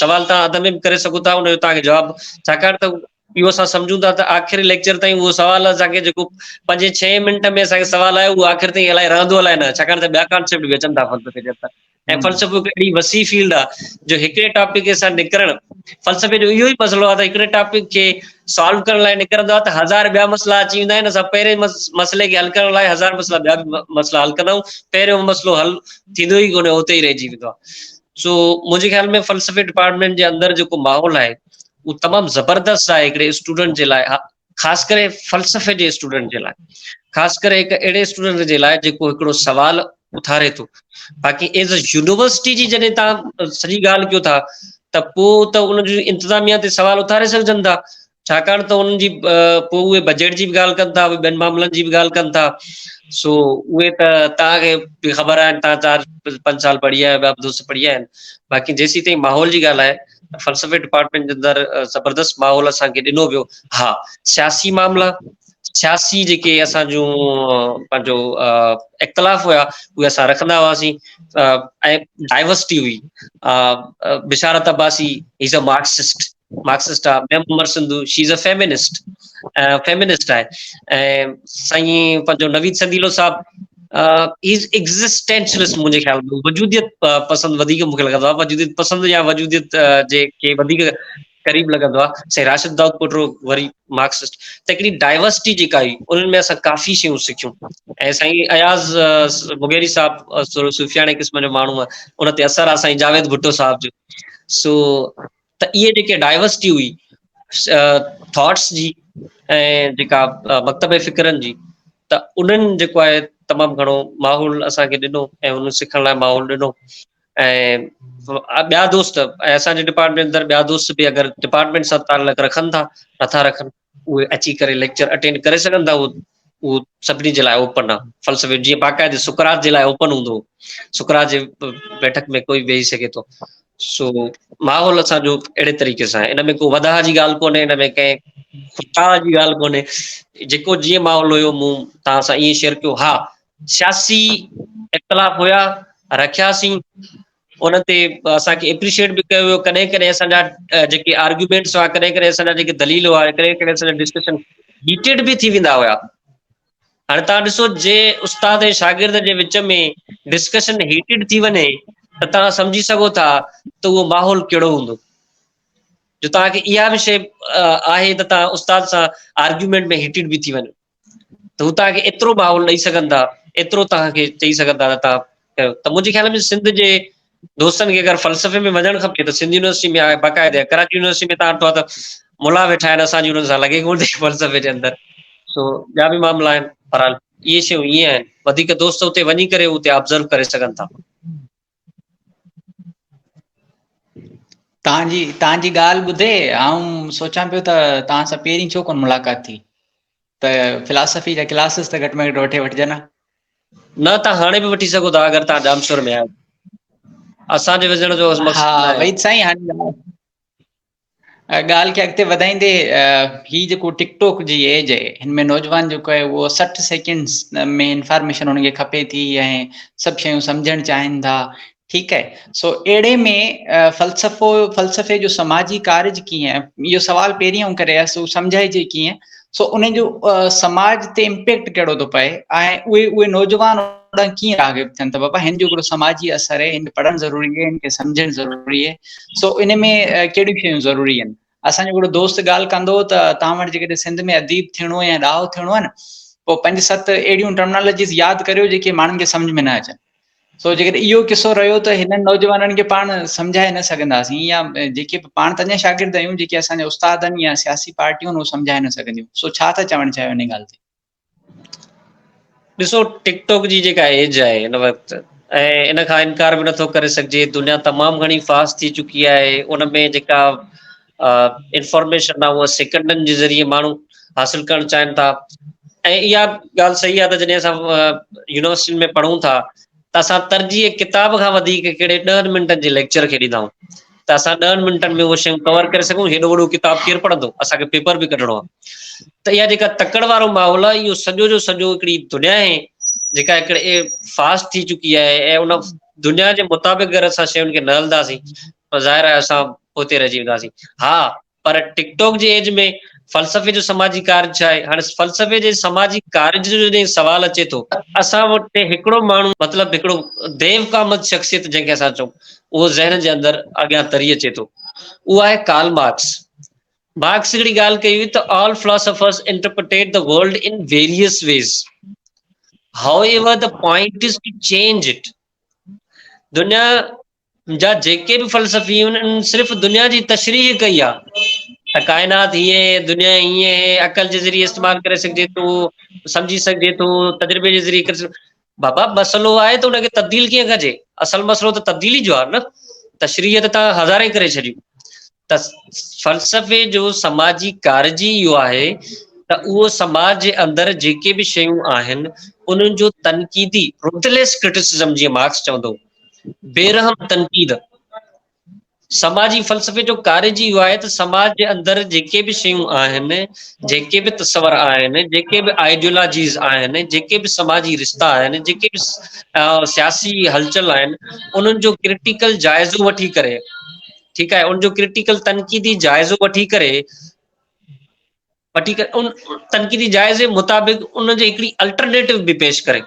सवाल तव्हां अध में बि करे सघो था, उनजो तव्हांखे जवाबु, छाकाणि त इहो असां सम्झूं था त आख़िरी लेक्चर ताईं उहो सवाल असांखे जेको 5-6 मिंट में असांखे सवाल आहे उहो आख़िर ताईं अलाए रहंदो अलाए न, छाकाणि त ॿिया कॉन्सेप्ट बि अचनि था फ़लसफ़े जे अंदरि. ऐं फ़लसफ़ो हिकु अहिड़ी वसी फील्ड आहे जो हिकिड़े टॉपिक के सां निकिरणु, फ़लसफ़े जो इहो ई मसइलो आहे त हिकिड़े टॉपिक खे सॉल्व करण लाइ निकिरंदो आहे त 1000 ॿिया मसइला अची वेंदा आहिनि. असां पहिरें मसइले खे हल करण लाइ 1000 मसइला ॿिया बि मसइला हल कंदा आहियूं, पहिरियों मसइलो हल थींदो ई कोन्हे, उते ई रहिजी वेंदो आहे. सो मुंहिंजे ख़्याल में फ़लसफ़े डिपार्टमेंट जे अंदरि जेको माहौल आहे उहो तमामु ज़बरदस्त आहे हिकिड़े स्टूडेंट जे लाइ, ख़ासि करे फ़लसफ़े जे स्टूडेंट जे लाइ, ख़ासि करे हिकु अहिड़े स्टूडेंट जे लाइ जेको हिकिड़ो सवाल उथारे थो. बाक़ी एज़ अ यूनिवर्सिटी जी जॾहिं तव्हां सॼी ॻाल्हि कयो था त पोइ त उनजी इंतिज़ामिया ते सवाल उथारे सघजनि था, छाकाणि त उन्हनि जी पोइ उहे बजट जी बि ॻाल्हि कनि था, ॿियनि मामलनि जी बि ॻाल्हि कनि था. सो उहे त तव्हांखे बि ख़बर आहे, तव्हां 4-5 साल पढ़ी आया, ॿिया दोस्त पढ़ी आया आहिनि. बाक़ी जेसीं ताईं माहौल जी ॻाल्हि आहे, फ़लसफ़े डिपार्टमेंट जे अंदरि ज़बरदस्त माहौल असांखे ॾिनो वियो. हा, सियासी मामला, सियासी जेके असां जूं पंहिंजो इख़्तिलाफ़ हुया उहे असां रखंदा हुआसीं, ऐं डाइवर्सिटी हुई. Bisharat Abbasi is a Marxist आहे, ma'am Umar Sindhu she is a feminist आहे, ऐं साईं पंहिंजो नवीद संदीलो साहब इज़ एग्ज़िस्टेंशलिस्ट. मुंहिंजे ख़्याल में वजूदियत पसंदि वधीक मूंखे लॻंदो आहे, वजूदियत पसंदि या वजूदियत जेके वधीक क़रीब लॻंदो आहे. साईं राशिद दाऊद पोटरो वरी मार्क्सिस्ट. त हिकिड़ी डाइवर्सिटी जेका हुई उन्हनि में असां काफ़ी शयूं सिखियूं. ऐं साईं अयाज़ मुगेरी साहब सुफ़ियाणे क़िस्म जो माण्हू आहे, उन ते असरु आहे साईं जावेद भुट्टो साहब जो. सो त इहे जेके डाइवर्सिटी हुई थॉट्स जी ऐं जेका मकतब फ़िक्रनि जी, त उन्हनि जेको आहे तमामु घणो माहौल असांखे ॾिनो ऐं उन सिखण लाइ माहौल ॾिनो. ऐं ॿिया दोस्त ऐं असांजे डिपार्टमेंट अंदरि ॿिया दोस्त बि अगरि डिपार्टमेंट सां ताल्लुक रखनि था, नथा रखनि, उहे अची करे लेक्चर अटेंड करे सघनि था. उहो सभिनी जे लाइ ओपन आहे. फ़लसफ़े जीअं बाक़ाइदे सुकरात जे लाइ ओपन हूंदो, सुकरात जे बैठक में कोई वेही सघे थो. सो माहौल असांजो अहिड़े तरीक़े सां आहे, इन में को वधा जी ॻाल्हि कोन्हे, इन में कंहिं खुटा जी ॻाल्हि कोन्हे, जेको जीअं माहौल हुयो मूं तव्हां सां ईअं शेयर कयो. हा, सियासी इख़्तिलाफ़ हुया, रखियासीं, उन ते असांखे एप्रिशिएट बि कयो वियो. कॾहिं कॾहिं असांजा जेके आर्ग्यूमेंट्स हुआ, कॾहिं कॾहिं असांजा जेके दलील हुआ, कॾहिं कॾहिं असांजा डिस्कशन हीटेड बि थी वेंदा हुया. हाणे तव्हां ॾिसो, जे उस्ताद ऐं शागिर्द जे विच में डिस्कशन हीटेड थी वञे त तव्हां सम्झी सघो था त उहो माहौल कहिड़ो हूंदो. जो तव्हांखे इहा बि शइ आहे त तव्हां उस्ताद सां आर्ग्यूमेंट में हीटेड बि थी वञो त हू तव्हांखे एतिरो माहौल ॾेई सघनि था, एतिरो तव्हांखे चई सघनि था त तव्हां कयो. त मुंहिंजे ख़्याल में सिंध जे दोस्तनि खे अगरि फ़लसफ़े में वञणु खपे त सिंध यूनिवर्सिटी में आहे, बाक़ाइदे कराची यूनिवर्सिटी में तव्हां ॾिठो आहे त मुला वेठा आहिनि, असांजी हुननि सां लॻे कोन थी फ़लसफ़े जे अंदरि. सो ॿिया बि मामला आहिनि, बहरहाल इहे शयूं ईअं आहिनि, वधीक दोस्त उते वञी करे उते ऑब्ज़र्व करे सघनि था. तव्हांजी ॻाल्हि ॿुधे आउं सोचां पियो त तव्हां सां पहिरीं छो कोन मुलाक़ात थी, त फिलासफ़ी जा क्लासिस त घटि में घटि वठे वठिजनि हा. न, तव्हां हाणे बि वठी सघो था अगरि तव्हां जामशोर में आहियो. असांजे विझण जो मक़सदु न आहे. वई साईं, हाणे ॻाल्हि खे अॻिते वधाईंदे, ही जेको टिकटॉक जी एज आहे, हिन में नौजवान जेको आहे उहो 60 सेकेंड्स में इंफॉर्मेशन हुनखे खपे थी ऐं सभु शयूं सम्झणु चाहिनि था. ठीकु आहे. सो अहिड़े में फ़लसफ़े जो समाजी कार्य कीअं, इहो सवाल पहिरीं आऊं करे आयसि, उहो सम्झाइजे कीअं. सो उन जो समाज ते इम्पेक्ट कहिड़ो थो पए ऐं उहे नौजवान कीअं राग़िब थियनि था, बाबा हिन जो हिकिड़ो समाजी असर आहे, हिन खे पढ़णु ज़रूरी आहे, हिन खे सम्झणु ज़रूरी आहे. सो इन में कहिड़ियूं शयूं ज़रूरी आहिनि? असांजो हिकिड़ो दोस्त ॻाल्हि कंदो त तव्हां वटि जेकॾहिं सिंध में अदीब थियणो या ॾाहो थियणो आहे न, पोइ 5-7 अहिड़ियूं टर्मिनोलॉजीस यादि करियो जेके माण्हुनि खे सम्झ में न अचनि। सो जेकॾहिं इहो किस्सो रहियो त हिननि नौजवाननि खे पाण सम्झाए न सघंदासीं, या जेके पाण त अञा शागिर्द आहियूं, जेके असांजा उस्ताद आहिनि या सियासी पार्टियूं आहिनि, उहे सम्झाए न सघंदियूं। सो छा था चवणु चाहियो इन ॻाल्हि ते? ॾिसो, टिकटॉक जी जेका एज आहे हिन वक़्तु, ऐं इन खां इनकार बि नथो करे सघिजे, दुनिया तमामु घणी फास्ट थी चुकी आहे। उन में जेका इंफॉर्मेशन आहे उहा सेकंडनि जे ज़रिए माण्हू हासिल करणु चाहिनि था। ऐं इहा ॻाल्हि सही आहे त जॾहिं असां यूनिवर्सिटी में पढ़ूं था त असां तरजीह किताब खां वधीक कहिड़े 10 मिंटनि जे लेक्चर खे ॾींदा आहियूं, त असां 10 मिंटनि में उहे शयूं कवर करे सघूं। हेॾो वॾो किताब केरु पढ़ंदो, असांखे पेपर बि कढणो आहे। त इहा जेका तकड़ वारो माहौल आहे, इहो सॼो जो सॼो हिकिड़ी दुनिया आहे जेका हिकिड़े फास्ट थी चुकी आहे, ऐं उन दुनिया जे मुताबिक़ अगरि असां शयुनि खे न हलंदासीं त ज़ाहिर आहे असां पोते रहिजी वेंदासीं। हा, पर टिकटॉक जे एज में फ़लसफ़े जो समाजी कार्य छा आहे? हाणे फ़लसफ़े जे समाजी कार्य जो जॾहिं सवाल अचे थो, असां वटि हिकिड़ो माण्हू, मतिलबु हिकिड़ो देव कामत शख़्सियत जंहिंखे असां चऊं, उहो ज़हन जे अंदरि अॻियां तरी अचे थो। उहो आहे कार्ल मार्क्स। मार्क्स हिकिड़ी ॻाल्हि कई हुई त all philosophers interpreted the world in various ways, however the point is to change it। दुनिया जा जेके बि फ़लसफ़ी उन्हनि सिर्फ़ु दुनिया जी तशरीह कई आहे त काइनात हीअं, दुनिया हीअं, अकल जे ज़रिए इस्तेमालु करे सघिजे थो, सम्झी सघिजे थो, तजुर्बे जे ज़रिए करे। बाबा, मसइलो आहे त उनखे तब्दील कीअं कजे? असल मसइलो त तब्दीली जो आहे न। तशरीह त तव्हां हज़ारे करे छॾियूं। त फ़लसफ़े जो समाजी कारजी इहो आहे त उहो समाज जे अंदरि जेके बि शयूं आहिनि उन्हनि जो तनक़ीदी, रुथलेस क्रिटिसिज़म, जीअं मार्क्स चवंदो, बेरहम तनक़ीद। समाजी फ़लसफ़े जो कार्य जी इहो आहे त समाज जे अंदरि जेके बि शयूं आहिनि, जेके बि तस्वर आहिनि, जेके बि आइडियोलॉजीज़ आहिनि, जेके बि समाजी रिश्ता आहिनि, जेके बि सियासी हलचल आहिनि, उन्हनि जो क्रिटिकल जाइज़ो वठी करे, ठीकु आहे, उनजो क्रिटिकल तनक़ीदी जाइज़ो वठी करे उन तनक़ीदी जाइज़े मुताबिक़ उनजे हिकिड़ी अल्टरनेटिव बि पेश करे।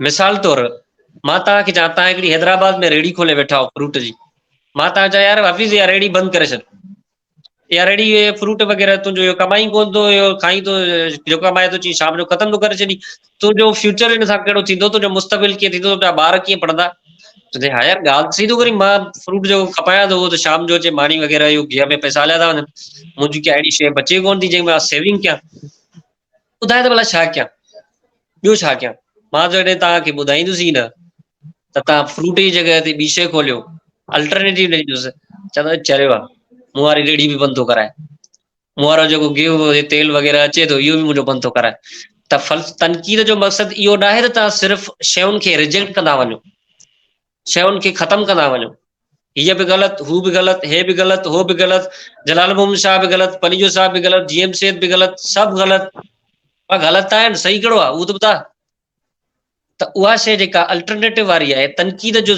मिसाल तौरु, मां तव्हांखे चवां, तव्हां हिकिड़ी हैदराबाद में रेड़ी खोले वेठा हो फ्रूट जी, मां तव्हां चवां यार हफ़ीज़ इहा रेड़ी बंदि करे छॾ, इहा रेड़ी फ्रूट वग़ैरह तुंहिंजो इहो कमाई कोन थो, इहो खाई थो, जो कमाए थो अची शाम जो ख़तमु थो करे छॾी, तुंहिंजो फ्यूचर हिन सां कहिड़ो थींदो, तुंहिंजो मुस्तक़बिल कीअं थींदो, तुंहिंजा ॿार कीअं पढ़ंदा? तुंहिंजे हा यार ॻाल्हि सही थो करी, मां फ्रूट जो खपायां थो, उहो त शाम जो अचे मानी वग़ैरह इहो गिह में पैसा हलिया था वञनि, मुंहिंजी क्या अहिड़ी शइ बचे कोन थी जंहिं मां सेविंग कयां। ॿुधाए त भला छा कयां, ॿियो छा कयां? मां जॾहिं तव्हांखे ॿुधाईंदुसि ई न त तव्हां फ्रूट जी जॻह ते ॿी शइ खोलियो, अल्टरनेटिव ॾींदुसि, चवंदो चरियो आहे, मूं वारी रेड़ी बि बंदि थो कराए, मूं वारो जेको गिहु तेल वग़ैरह अचे थो इहो बि मुंहिंजो बंदि थो कराए। त तनक़ीद जो मक़सदु इहो न आहे त तव्हां सिर्फ़ु शयुनि खे रिजेक्ट कंदा वञो, शयुनि खे ख़तमु कंदा वञो, हीअ बि ग़लति, हू बि ग़लति, हे बि ग़लति, हो बि ग़लति, जलाल मोहम्मद शाह बि ग़लति, पलीजो साहब बि ग़लति, जीएम सेठ बि ग़लति, सभु ग़लति। ग़लति आहिनि, सही कहिड़ो आहे उहो त ॿुधा। त उहा शइ जेका अल्टरनेटिव वारी आहे, तनक़ीद जो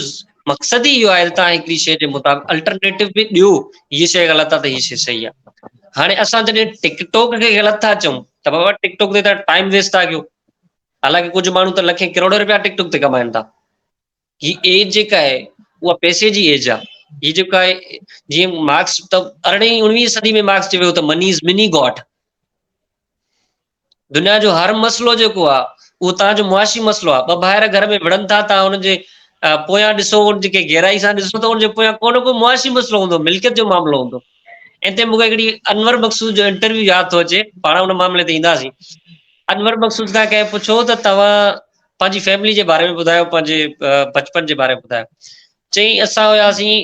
मक़सदु ई इहो आहे त तव्हां हिकिड़ी शइ जे मुताबिक़ अल्टरनेटिव बि ॾियो, हीअ शइ ग़लति आहे त हीअ शइ सही आहे। हाणे असां जॾहिं टिकटॉक खे ग़लति था चऊं त बाबा टिकटॉक ते तव्हां टाइम वेस्ट था कयो, हालांकि कुझु माण्हू त लखे करोड़ रुपया टिकटॉक ते कमाइनि था। ही एज जेका आहे उहा पैसे जी एज आहे। हीअ जेका आहे, जीअं मार्क्स त 18वीं सदी में मार्क्स चयो त मनी इज़ मिनी गॉड। दुनिया जो हर मसइलो जेको आहे उहो तव्हांजो मुआशी मसइलो आहे। ॿ भाइर घर में विढ़नि था, तव्हां हुनजे पोयां ॾिसो, जेके गहराई सां ॾिसो त हुनजे पोयां को न को मुआशी मसइलो हूंदो, मिल्कियत जो मामिलो हूंदो। ऐं ते मूंखे हिकिड़ी अनवर मक़सूद जो इंटरव्यू यादि थो अचे, पाण हुन मामले ते ईंदासीं। अनवर मक़सूद खां कंहिं पुछो त तव्हां पंहिंजी फैमिली जे बारे में ॿुधायो, पंहिंजे बचपन जे बारे में ॿुधायो। चई असां हुयासीं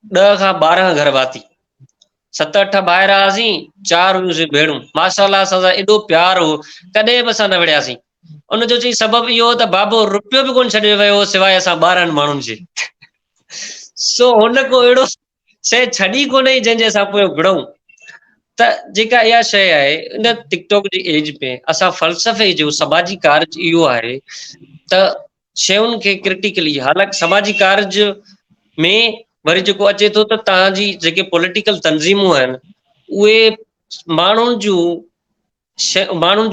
10 खां 12 घर भाती, 7-8 ॿाहिरि हुआसीं, 4 हुयूंसीं भेणूं, माशाअल्लाह असां सां एॾो प्यार हो, कॾहिं बि असां न विढ़ियासीं। उनजो चई सबबु इहो त बाबो रुपयो बि कोन छॾे वियो सवाइ असां 12 माण्हुनि जे। सो हुन को अहिड़ो शइ छॾी कोन्हे जंहिंजे असां पोइ विढ़ूं। त जेका इहा शइ आहे, इन टिकटॉक जी एज में असां फ़लसफ़े जो समाजी कार्य इहो आहे त शयुनि खे क्रिटिकली, हालांकि समाजी कार्य में वरी जेको अचे थो त तव्हांजी जेके पॉलिटिकल तंज़ीमूं आहिनि उहे माण्हुनि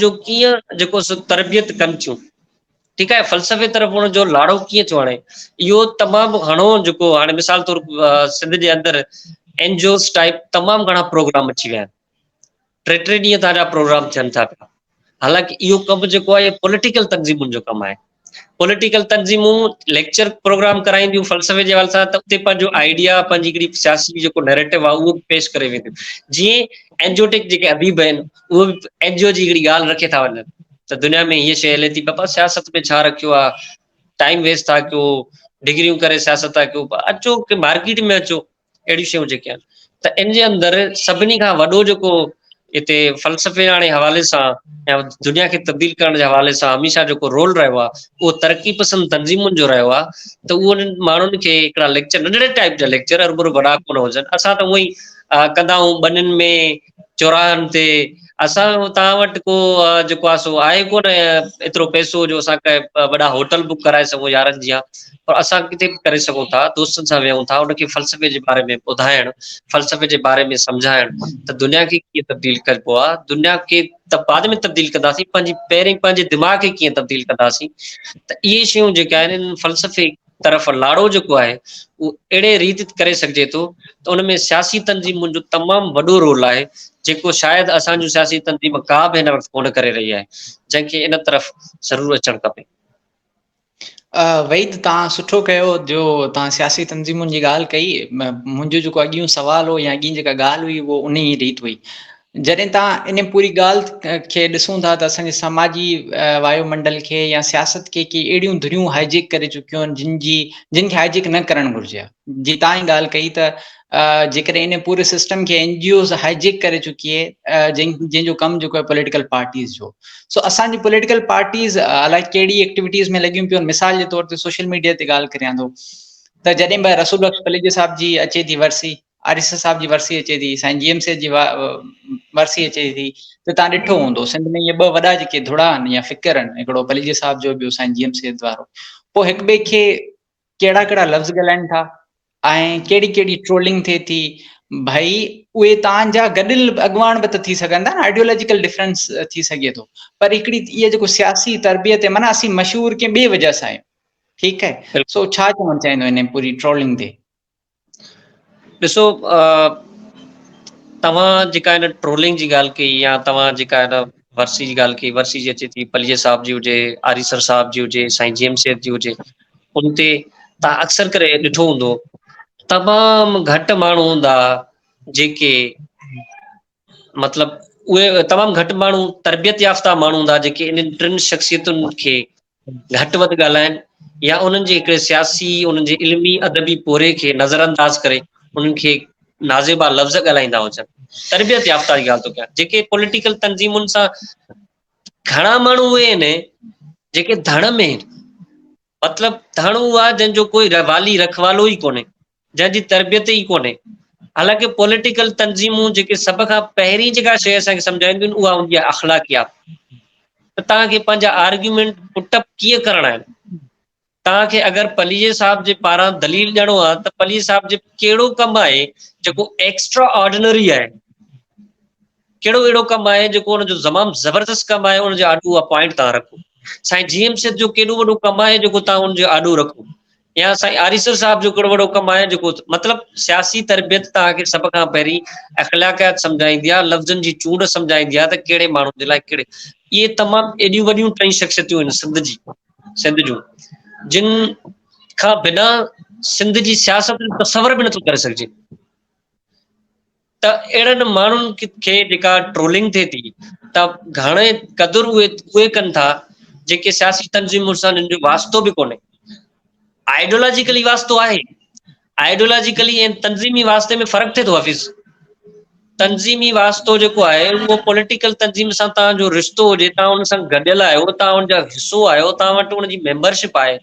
जो कीअं जेको तरबियत कनि थियूं, ठीकु आहे, फ़लसफ़े तरफ़ हुनजो लाड़ो कीअं थियो। हाणे इहो तमामु घणो जेको हाणे मिसाल तौरु सिंध जे अंदरि एनजीओस टाइप तमामु घणा प्रोग्राम अची विया आहिनि। 3 ॾींहं तव्हांजा प्रोग्राम थियनि था पिया। हालांकि इहो कमु जेको आहे पॉलिटिकल तंज़ीमुनि जो कमु आहे। पॉलिटिकल तंज़ीमूं लेक्चर प्रोग्राम कराईंदियूं फ़लसफ़े जे हवाले सां, त उते पंहिंजो आइडिया, पंहिंजी हिकिड़ी सियासी जेको नैरेटिव आहे उहो पेश करे वेंदियूं। जीअं एनजीओटिक जेके अदीब आहिनि उहे बि एनजीओ जी हिकिड़ी ॻाल्हि रखे था वञनि त दुनिया में हीअ शइ हले थी, बाबा सियासत में छा रखियो आहे, टाइम वेस्ट था कयो, डिग्रियूं करे सियासत था कयो, अचो की मार्केट में अचो, अहिड़ियूं शयूं जेके आहिनि। त इन जे अंदरि सभिनी खां वॾो जेको हिते फ़लसफ़े वारे हवाले सां या दुनिया खे तब्दील करण जे हवाले सां हमेशह जेको रोल रहियो आहे उहो तरक़ी पसंद तंज़ीमुनि जो रहियो आहे। त उन्हनि माण्हुनि खे हिकिड़ा लेक्चर, नंढड़े टाइप जा लेक्चर, अरबुर वॾा कोन हुजनि, असां त उअं ई कंदा आहियूं ॿनियुनि में, चौराहनि ते। असां तव्हां वटि को जेको आहे सो आहे कोन एतिरो पैसो जो असां वॾा होटल बुक कराए सघूं यारनि जी, पर असां किथे बि करे सघूं था, दोस्तनि सां वेहूं था, उनखे फ़लसफ़े जे बारे में ॿुधाइण, फ़लसफ़े जे बारे में सम्झाइण त दुनिया खे कीअं तब्दील करिबो आहे, दुनिया खे त बाद में तब्दील कंदासीं, पहिरीं पंहिंजे दिमाग़ खे कीअं तब्दील कंदासीं। त इहे शयूं जेके आहिनि फ़लसफ़े तरफ़ लाड़ो जेको आहे उहो अहिड़े रीति करे सघिजे थो त उन में सियासी तंज़ीमुनि जो तमामु वॾो रोल आहे, जेको शायदि असांजो सियासी तंज़ीम का बि हिन वक़्तु कोन करे रही आहे, जंहिंखे इन तरफ़ ज़रूरु अचणु खपे। वहीद, तव्हां सुठो कयो जो तव्हां सियासी तंज़ीमुनि जी ॻाल्हि कई। मुंहिंजो जेको अॻियूं सवाल हो या अॻी जेका ॻाल्हि हुई उहो उन ई रीति हुई। जॾहिं तव्हां इन पूरी ॻाल्हि खे ॾिसूं था त असांजे समाजी वायुमंडल खे या सियासत खे की अहिड़ियूं धुरियूं हाईजेक करे चुकियूं आहिनि जिनखे हाईजेक न करणु घुरिजे आहे। जी तव्हां ई ॻाल्हि कई त जेकॾहिं इन पूरे सिस्टम खे NGOs हाईजेक करे चुकी आहे, जंहिंजो कमु जेको आहे पॉलिटिकल पार्टीज़ जो। सो असांजी पॉलिटिकल पार्टीज़ अलाए कहिड़ी एक्टिविटीज़ में लॻियूं पियूं। मिसाल जे तौर ते सोशल मीडिया ते ॻाल्हि करियां थो त जॾहिं बि रसूल बख्श पलेजा साहिब जी अचे थी वरसी, आरिसा साहिब जी वरसी अचे थी, साईं GM सेठ जी वरसी अचे थी, त तव्हां ॾिठो हूंदो सिंध में इहे ॿ वॾा जेके धुड़ा आहिनि या फ़िकर आहिनि, हिकिड़ो पलेजा साहिब जो, ॿियो साईं GM सेठ वारो, पोइ हिक ॿिए खे कहिड़ा कहिड़ा लफ़्ज़ ॻाल्हाइनि था ऐं कहिड़ी कहिड़ी ट्रोलिंग थिए थी। भाई उहे तव्हांजा गॾियल अॻुवान बि त थी सघनि था न, आइडियोलॉजिकल डिफरेंस थी सघे थो, पर हिकिड़ी इहा जेको सियासी तरबियत आहे, माना असीं मशहूर कंहिं ॿिए वजह सां आहियूं, ठीकु आहे। सो छा चवणु चाहींदो इन पूरी ट्रोलिंग ते? ॾिसो, तव्हां जेका हिन ट्रोलिंग जी ॻाल्हि कई या तव्हां जेका हिन वरसी जी ॻाल्हि कई, वरसी जी अचे थी पलेजा साहिब जी हुजे, आरिसर साहिब जी हुजे, साईं GM सेठ जी हुजे, उन ते तव्हां अक्सर करे ॾिठो हूंदो तमामु घटि माण्हू हूंदा जेके मतिलबु उहे तमामु घटि माण्हू तरबियत याफ़्ता माण्हू हूंदा जेके इन्हनि टिनि शख़्सियतुनि खे घटि वधि ॻाल्हाइनि या उन्हनि जे हिकिड़े सियासी, उन्हनि जे इल्मी अदबी पोरे खे नज़रअंदाज़ करे उन्हनि खे नाज़ेबा लफ़्ज़ ॻाल्हाईंदा हुजनि। तरबियत याफ़्ता जी ॻाल्हि थो कयां। जेके पॉलिटिकल तंज़ीमुनि सां घणा माण्हू उहे आहिनि जेके धड़ में आहिनि, मतिलबु धड़ उहो आहे जंहिंजो कोई वाली रखवालो ई कोन्हे, जंहिंजी तरबियत ई कोन्हे। हालांकि पॉलिटिकल तंज़ीमूं जेके सभ खां पहिरीं जेका शइ असांखे सम्झाईंदियूं आहिनि उहा हूंदी आहे अख़लाक़ियात। त तव्हांखे पंहिंजा आर्ग्यूमेंट पुटअप कीअं करणा आहिनि। तव्हांखे अगरि पलेजा साहिब जे पारां दलील ॾियणो आहे त पलेजा साहिब जो कहिड़ो कमु आहे जेको एक्स्ट्रा ऑर्डिनरी आहे, कहिड़ो अहिड़ो कमु आहे जेको हुनजो तमामु ज़बरदस्त कमु आहे, हुनजो आॾो पॉइंट तव्हां रखो। साईं GM सेठ जो केॾो वॾो कमु आहे जेको तव्हां हुनजो आॾो रखो, या साईं आरिसर साहिब जो कहिड़ो वॾो कमु आहे जेको, मतिलबु सियासी तरबियत तव्हांखे सभ खां पहिरीं अख़लाक़ियात सम्झाईंदी आहे, लफ़्ज़नि जी चूंड सम्झाईंदी आहे त कहिड़े माण्हू जे लाइ कहिड़े। इहे तमामु एॾियूं वॾियूं 3 शख़्सियतूं आहिनि सिंध जूं, जिन खां बिना सिंध जी सियासत जो तसवर बि नथो करे सघिजे। त अहिड़नि माण्हुनि खे जेका ट्रोलिंग थिए थी त घणे क़दुरु उहे कनि था जेके सियासी तंज़ीमुनि सां हिननि जो वास्तो बि कोन्हे। आइडियोलॉजिकली वास्तो आहे, आइडियोलॉजिकली ऐं तंज़ीमी वास्ते में फ़र्क़ु थिए थो हफ़ीज़। तंज़ीमी वास्तो जेको आहे उहो पॉलिटिकल तंज़ीम सां तव्हांजो रिश्तो हुजे, तव्हां हुन सां गॾियल आहियो, तव्हां हुनजा हिसो आहियो, तव्हां वटि हुनजी मेंबरशिप आहे।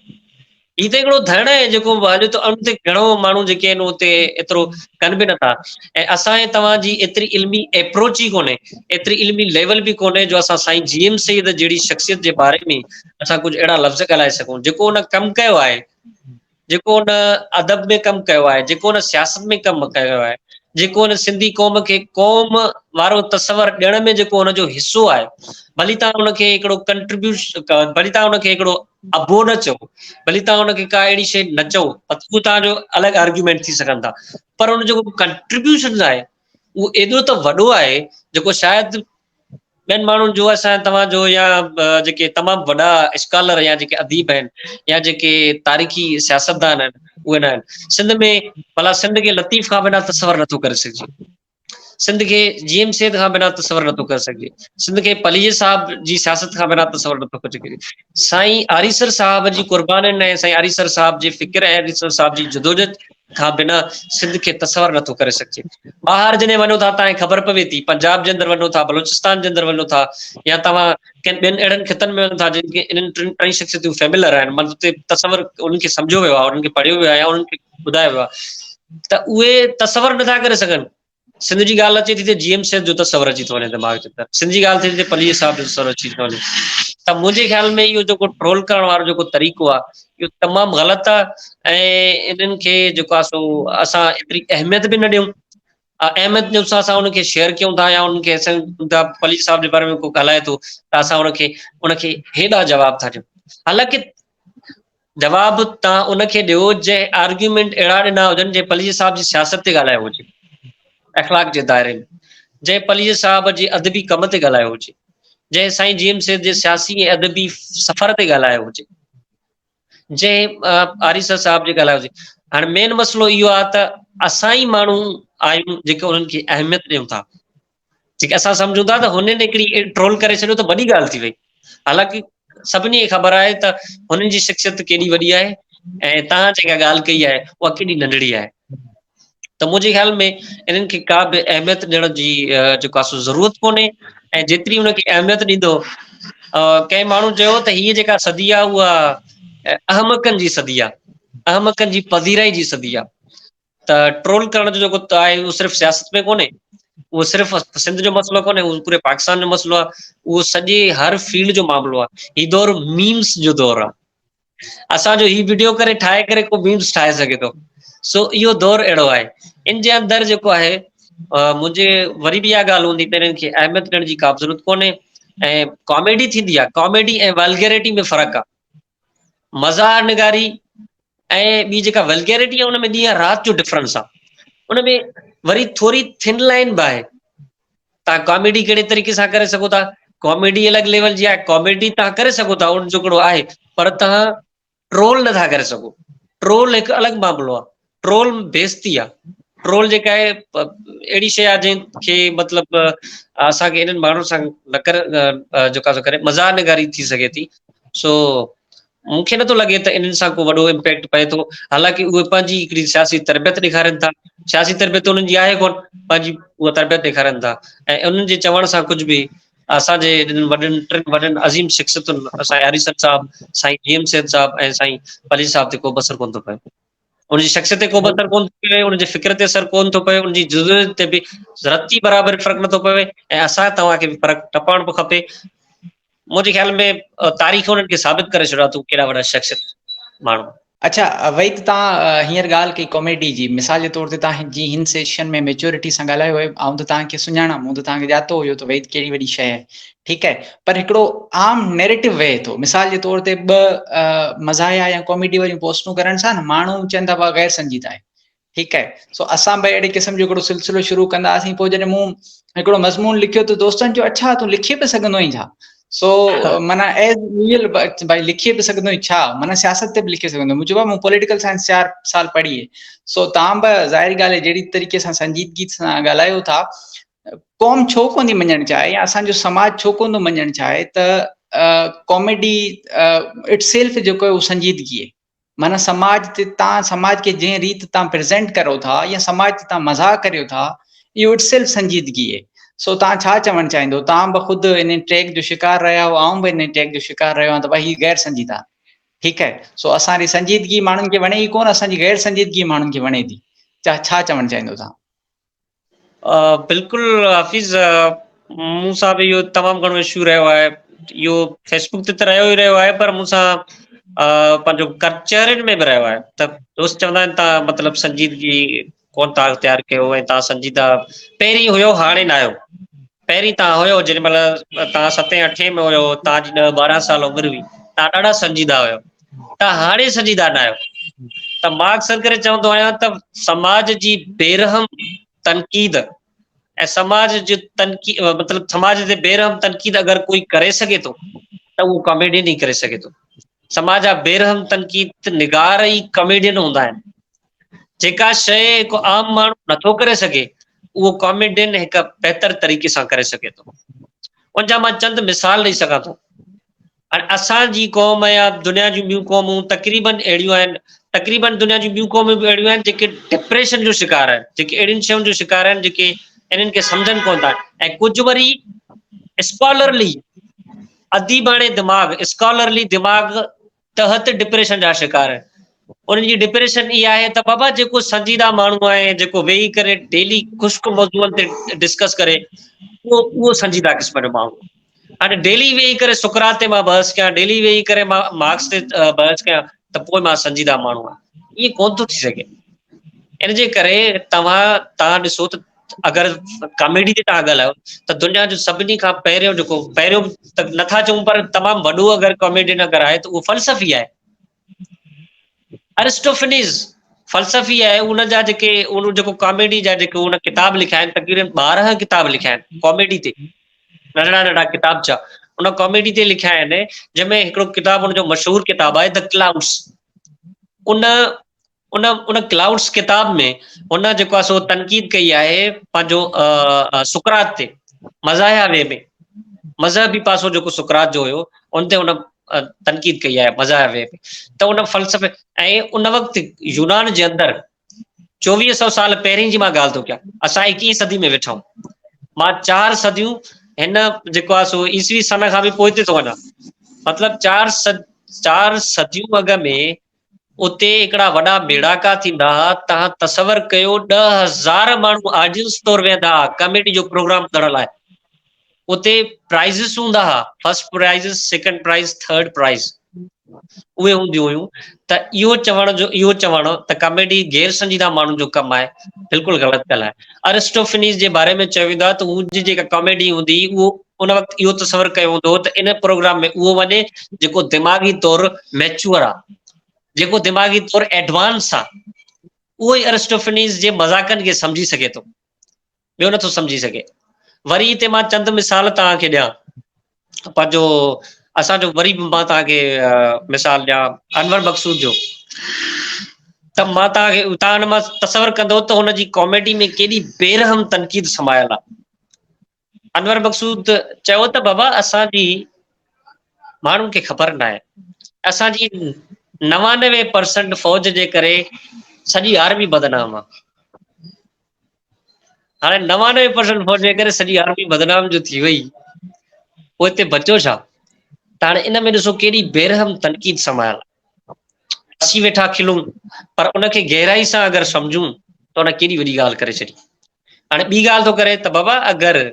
हीउ त हिकिड़ो धड़ आहे जेको हले थो, उन ते घणो माण्हू जेके आहिनि उते एतिरो कनि बि नथा। ऐं असांजे तव्हांजी एतिरी इल्मी एप्रोच ई कोन्हे, एतिरी इल्मी लेवल बि कोन्हे जो असां साईं GM सैयद जहिड़ी शख़्सियत जे बारे में असां कुझु अहिड़ा लफ़्ज़ ॻाल्हाए सघूं जेको हुन कमु कयो आहे, जेको हुन अदब में कमु कयो आहे, जेको हुन सियासत में कमु कयो आहे। जेको हुन सिंधी क़ौम खे क़ौम वारो तसवर ॾियण में जेको हुनजो हिसो आहे, भली तव्हां हुनखे हिकिड़ो कंट्रीब्यूशन, भली तव्हां हुनखे हिकिड़ो अबो न चओ, भली तव्हां हुनखे का अहिड़ी शइ न चओ, उहो तव्हांजो अलॻि आर्ग्यूमेंट थी सघनि था, पर हुन जेको कंट्रीब्यूशन आहे उहो एॾो त वॾो आहे जेको शायदि ॿियनि माण्हुनि जो, असां तव्हांजो या जेके तमामु वॾा स्कॉलर या जेके अदीब आहिनि या जेके तारीख़ी सियासतदान आहिनि उहे न आहिनि। सिंध में भला सिंध खे लतीफ़ खां बिना तसवर नथो करे सघिजे, सिंध खे जीएम सेठ खां बिना तसवर नथो करे सघिजे, सिंध खे पलीअ साहिब जी सियासत खां बिना तसवर नथो करे सघिजे। साईं आरीसर साहिब जी कुर्बानीनि ऐं साईं आरीसर साहिब जे फ़िक्र ऐं आरीसर साहिब जी जदोजहद खां बिना सिंध खे तसवर नथो करे सघिजे। ॿाहिरि जॾहिं वञो था तव्हांखे ख़बर पवे थी, पंजाब जे अंदरि वञो था, बलोचिस्तान जे अंदरि वञो था, या तव्हां कंहिं ॿियनि अहिड़नि खितनि में वञो था जिन खे इन्हनि टिनि शख़्सियतूं फेमिलियर आहिनि, मतलब उते तसवर उन्हनि खे सम्झो वियो आहे, उन्हनि खे पढ़ियो वियो आहे या उन्हनि खे ॿुधायो वियो आहे, त उहे तसवर नथा करे सघनि। सिंध जी ॻाल्हि अचे थी त जीएम सेठ जो तसवर अची थो वञे दिमाग़ जे अंदरि, सिंध जी ॻाल्हि थिए थी त पलीअ साहिब जो तसवर अची थो वञे। त मुंहिंजे ख़्याल में इहो जेको ट्रोल करण वारो जेको तरीक़ो आहे इहो तमामु ग़लति आहे, ऐं इन्हनि खे जेको आहे सो असां एतिरी अहमियत बि न ॾियूं। अहमियत ॾियूं सां असां हुनखे शेयर कयूं था या हुनखे पली साहिब जे बारे में को ॻाल्हाए थो त असां उनखे हेॾा जवाब था ॾियूं। हालांकि जवाब तव्हां उनखे ॾियो जंहिं आर्ग्यूमेंट अहिड़ा ॾिना हुजनि जंहिं पलीअ साहिब जी सियासत ते ॻाल्हायो हुजे, अख़लाक जे दायरे में, जंहिं पलीअ साहिब जे अदबी कम ते ॻाल्हायो हुजे, जंहिं साईं जीएम सेठ जे सियासी ऐं अदबी सफ़र ते ॻाल्हायो हुजे, जंहिं आरीसर साहिब जे ॻाल्हायो हुजे। हाणे मेन मसइलो इहो आहे त असां ई माण्हू आहियूं जेके उन्हनि खे अहमियत ॾियूं था, जेके असां सम्झूं था त हुननि हिकिड़ी ट्रोल करे छॾियो त वॾी ॻाल्हि थी वई, हालांकि सभिनी खे ख़बर आहे त हुननि जी शख़्सियत केॾी वॾी आहे ऐं तव्हां जेका ॻाल्हि कई आहे उहा केॾी नंढड़ी आहे। त मुंहिंजे ख़्याल में इन्हनि खे का बि अहमियत ॾियण जी जेको आहे सो ज़रूरत कोन्हे, ऐं जेतिरी हुनखे अहमियत ॾींदो, कंहिं माण्हू चयो त हीअ जेका सदी आहे उहा अहमकनि जी सदी आहे, अहमकनि जी पज़ीराई जी सदी आहे। त ट्रोल करण जो जेको आहे उहो सिर्फ़ु सियासत में कोन्हे, उहो सिर्फ़ु सिंध जो मसइलो कोन्हे, उहो पूरे पाकिस्तान जो मसइलो आहे, उहो सॼे हर फील्ड जो मामिलो आहे। हीउ दौरु मीम्स जो दौरु आहे, असांजो ही वीडियो करे ठाहे करे को मीम्स ठाहे सघे थो, सो इहो दौरु अहिड़ो आहे। इन जे अंदरि जेको आहे मुंहिंजे वरी बि इहा ॻाल्हि हूंदी त इन्हनि खे अहमियत ॾियण जी का बि ज़रूरत कोन्हे, ऐं कॉमेडी थींदी आहे, कॉमेडी ऐं वल्गैरिटी में फ़र्क़ु आहे। मज़ाक निगारी ऐं ॿी जेका वल्गैरिटी आहे उनमें ॾींहं राति जो डिफरेंस आहे, उनमें वरी थोरी थिन लाइन बि आहे। तव्हां कॉमेडी कहिड़े तरीक़े सां करे सघो था, कॉमेडी अलॻि लेवल जी आहे, कॉमेडी तव्हां करे सघो था, उन जो हिकिड़ो आहे, पर तव्हां ट्रोल नथा करे सघो। ट्रोल हिकु अलॻि मामिलो आहे, ट्रोल बेइज़ती आहे, ट्रोल जेका आहे अहिड़ी शइ आहे जंहिंखे मतिलबु असांखे इन्हनि माण्हुनि सां न करे जेका करे मज़ाक निगारी थी सघे थी। सो मूंखे नथो लॻे त इन्हनि सां को वॾो इम्पैक्ट पए थो, हालांकि उहे पंहिंजी हिकिड़ी सियासी तरबियत ॾेखारनि था, सियासी तरबियत उन्हनि जी आहे कोन, पंहिंजी उहा तरबियत ॾेखारनि था, ऐं उन्हनि जे चवण सां कुझु बि असांजे वॾनि टिनि वॾनि अज़ीम शख़्सियतुनि साईं आरीसर साहिब, साईं जीएम सेठ साहिब ऐं साईं पली साहिब ते को बि असरु कोन थो पए, उनजी शख़्सियत ते को बि असरु कोन थो पए, उनजे फ़िक्र ते असरु कोन थो पए, उनजी जदोजहद ते बि रती बराबरि फ़र्क़ु नथो पवे, ऐं असां तव्हांखे बि फ़र्क़ु टपाइण बि खपे। मुंहिंजे ख़्याल में तारीख़ उन्हनि खे साबित करे छॾियो आहे, तूं केॾा वॾा शख़्सियत माण्हू। अच्छा वही त तव्हां हींअर ॻाल्हि कई कॉमेडी जी, मिसाल जे तौर ते तव्हां जी हिन सेशन में मेच्योरिटी सां ॻाल्हायो आहे, ऐं त तव्हांखे सुञाणा, मूं त तव्हांखे ॼातो हुयो त वही कहिड़ी वॾी शइ आहे, ठीकु आहे, पर हिकिड़ो आम नैरेटिव वहे थो। मिसाल जे तौर ते ॿ मज़ाया या कॉमेडी वारियूं पोस्टूं करण सां न माण्हू चवनि था गैर संजीदा आहे, ठीकु आहे, सो असां बि अहिड़े क़िस्म जो हिकिड़ो सिलसिलो शुरू कंदासीं, पोइ जॾहिं मूं हिकिड़ो मज़मून लिखियो त दोस्तनि जो अच्छा तूं लिखी बि सघंदो आहीं छा, सो माना एज़ रियल भाई लिखी बि सघंदो आहीं छा, माना सियासत ते बि लिखी सघंदो। मूं चयो मूं पॉलिटिकल साइंस 4 साल पढ़ी है, सो तव्हां बि ज़ाहिर ॻाल्हि आहे जहिड़ी तरीक़े सां संजीदगी सां ॻाल्हायो था, क़ौम छो कोन थी मञणु चाहे या असांजो समाज छो कोन थो मञणु चाहे त कॉमेडी इट सेल्फ जेको आहे उहो संजीदगी आहे, माना समाज ते तव्हां समाज खे जंहिं रीति तव्हां प्रेज़ेंट करो था या समाज ते तव्हां मज़ाक करियो था, इहो इट सेल्फ संजीदगी आहे। सो तव्हां छा चवणु चाहींदो, तव्हां बि ख़ुदि इन ट्रैक जो शिकार रहिया हो, आउं बि इन ट्रैक जो शिकार रहियो आहियां त भाई गैर संजीदा, ठीकु आहे, सो असांजी संजीदगी माण्हुनि खे वणे ई कोन, असांजी गैर संजीदगी माण्हुनि खे वणे थी, छा चवणु चाहींदो तव्हां? बिल्कुलु हाफ़िज़, मूं सां बि इहो तमामु घणो इशू रहियो आहे, इहो फेसबुक ते त रहियो ई रहियो आहे, पर मूंसां पंहिंजो कचहरियुनि में बि रहियो आहे, त दोस्त चवंदा आहिनि तव्हां मतिलबु संजीदगी कोन तव्हां तयारु कयो ऐं तव्हां संजीदा पहिरीं हुयो हाणे न आहियो। पहिरीं तव्हां हुयो जेॾी महिल तव्हां 7-8 में हुयो, तव्हांजी 10-12 साल उमिरि हुई, तव्हां ॾाढा संजीदा हुयो, तव्हां हाणे संजीदा न आहियो। त मां अक्सर करे चवंदो आहियां त समाज जी बेरहम तनक़ीद ऐं समाज जो मतिलबु समाज जे बेरहम तनक़ीद अगरि कोई करे सघे थो त उहो कॉमेडियन ई करे सघे थो। समाज जा बेरहम तनक़ीद निगार ई कॉमेडियन हूंदा आहिनि। जेका शइ हिकु आम माण्हू नथो करे सघे उहो कॉमेडियन हिकु बहितर तरीक़े सां करे सघे थो। उनजा मां चंद मिसाल ॾेई सघां थो। हाणे असांजी क़ौम या दुनिया जूं ॿियूं क़ौमूं तक़रीबन अहिड़ियूं आहिनि, तक़रीबन दुनिया जूं ॿियूं क़ौमूं बि अहिड़ियूं आहिनि जेके डिप्रेशन जो शिकार आहिनि, जेके अहिड़ियुनि शयुनि जो शिकार आहिनि जेके इन्हनि खे सम्झनि कोन था। ऐं कुझु वरी स्कॉलरली अदीबाणे दिमाग़, स्कॉलरली दिमाग़ तहत डिप्रेशन जा शिकार आहिनि। उन्हनि जी डिप्रेशन इहा आहे त बाबा जेको संजीदा माण्हू आहे, जेको वेही करे डेली ख़ुश्क मौज़ूअनि ते डिस्कस करे, उहो संजीदा क़िस्म जो माण्हू। हाणे डेली वेही करे सुकरात ते मां बहस कयां, डेली वेही करे मां मार्क्स ते बहस कयां त पोइ मां संजीदा माण्हू आहियां, ईअं कोन थो थी सघे। इन जे करे तव्हां ॾिसो त अगरि कॉमेडी ते तव्हां ॻाल्हायो त दुनिया जो सभिनी खां पहिरियों त नथा चऊं पर तमामु वॾो अगरि कॉमेडियन अगरि आहे त उहो फ़लसफ़ी आहे, अरिस्टोफेनीज़ फ़लसफ़ी आहे। उन जा जेको कॉमेडी जा जेके उन किताब लिखिया आहिनि, तक़रीबन 12 किताब लिखिया आहिनि कॉमेडी ते, नंढड़ा नंढड़ा किताबचा उन कॉमेडी ते लिखिया आहिनि, जंहिंमें हिकिड़ो किताब उनजो मशहूरु किताब आहे द क्लाउड्स। उन क्लाउड्स किताब में उन जेको आहे सो तनक़ीद कई आहे पंहिंजो सुकरात ते, मज़ाहिया वे में, मज़हबी पासो जेको सुकरात जो हुयो उन ते उन तनक़ीद कई आहे मज़ाहिया वे में। त उन फ़लसफ़े ऐं उन वक़्तु यूनान जे अंदरि 2400 साल पहिरीं जी मां ॻाल्हि थो कयां, असां 21 सदी में वेठा आहियूं। मां 4 सदियूं हिन जेको आहे सो ईसवी सन खां बि पोइ ते थो वञा, मतिलबु 4 सदियूं अॻ में उते हिकिड़ा वॾा बेड़ाका थींदा हुआ। तव्हां तसवर कयो 10,000 माण्हू ऑडियंस तौर वेंदा हुआ कॉमेडी जो प्रोग्राम करण लाइ। उते प्राइज़िस हूंदा हुआ, first prize, second prize, third prize, उहे हूंदियूं हुयूं। त इहो चवण त कॉमेडी गैर संजीदा माण्हुनि जो कमु आहे, बिल्कुलु ग़लति ॻाल्हि आहे। अरिस्टोफेनीज़ जे बारे में चयो वेंदो आहे त हुनजी जेका कॉमेडी हूंदी उहो उन वक़्तु इहो तसवर कयो हूंदो त इन प्रोग्राम में उहो वञे जेको दिमाग़ी तौरु मैच्योर आहे, जेको दिमाग़ी तौरु एडवांस आहे, उहो ई अरिस्टोफेनीज़ जे मज़ाक़नि खे सम्झी सघे थो, ॿियो नथो सम्झी सघे। वरी हिते मां चंद मिसाल तव्हांखे ॾियां पंहिंजो, असांजो वरी बि मां तव्हांखे मिसाल ॾियां अनवर मक़सूद जो। त मां तव्हां मां तसवर कंदो त हुनजी कॉमेडी में केॾी बेरहम तनक़ीद समायल आहे। अनवर मक़सूद चयो त बाबा असांजी माण्हुनि खे ख़बर न आहे, असांजी 99% फ़ौज जे करे सॼी आर्मी बदनाम आहे। हाणे 99% फ़ौज जे करे सॼी आर्मी बदनाम जो थी वई, पोइ हिते बचियो छा? त हाणे इन में ॾिसो केॾी बेरहम तनक़ीद समायल आहे। असीं वेठा खिलूं पर उनखे गहराई सां अगरि सम्झूं त उन केॾी वॾी ॻाल्हि करे छॾी। हाणे ॿी ॻाल्हि थो करे त बाबा अगरि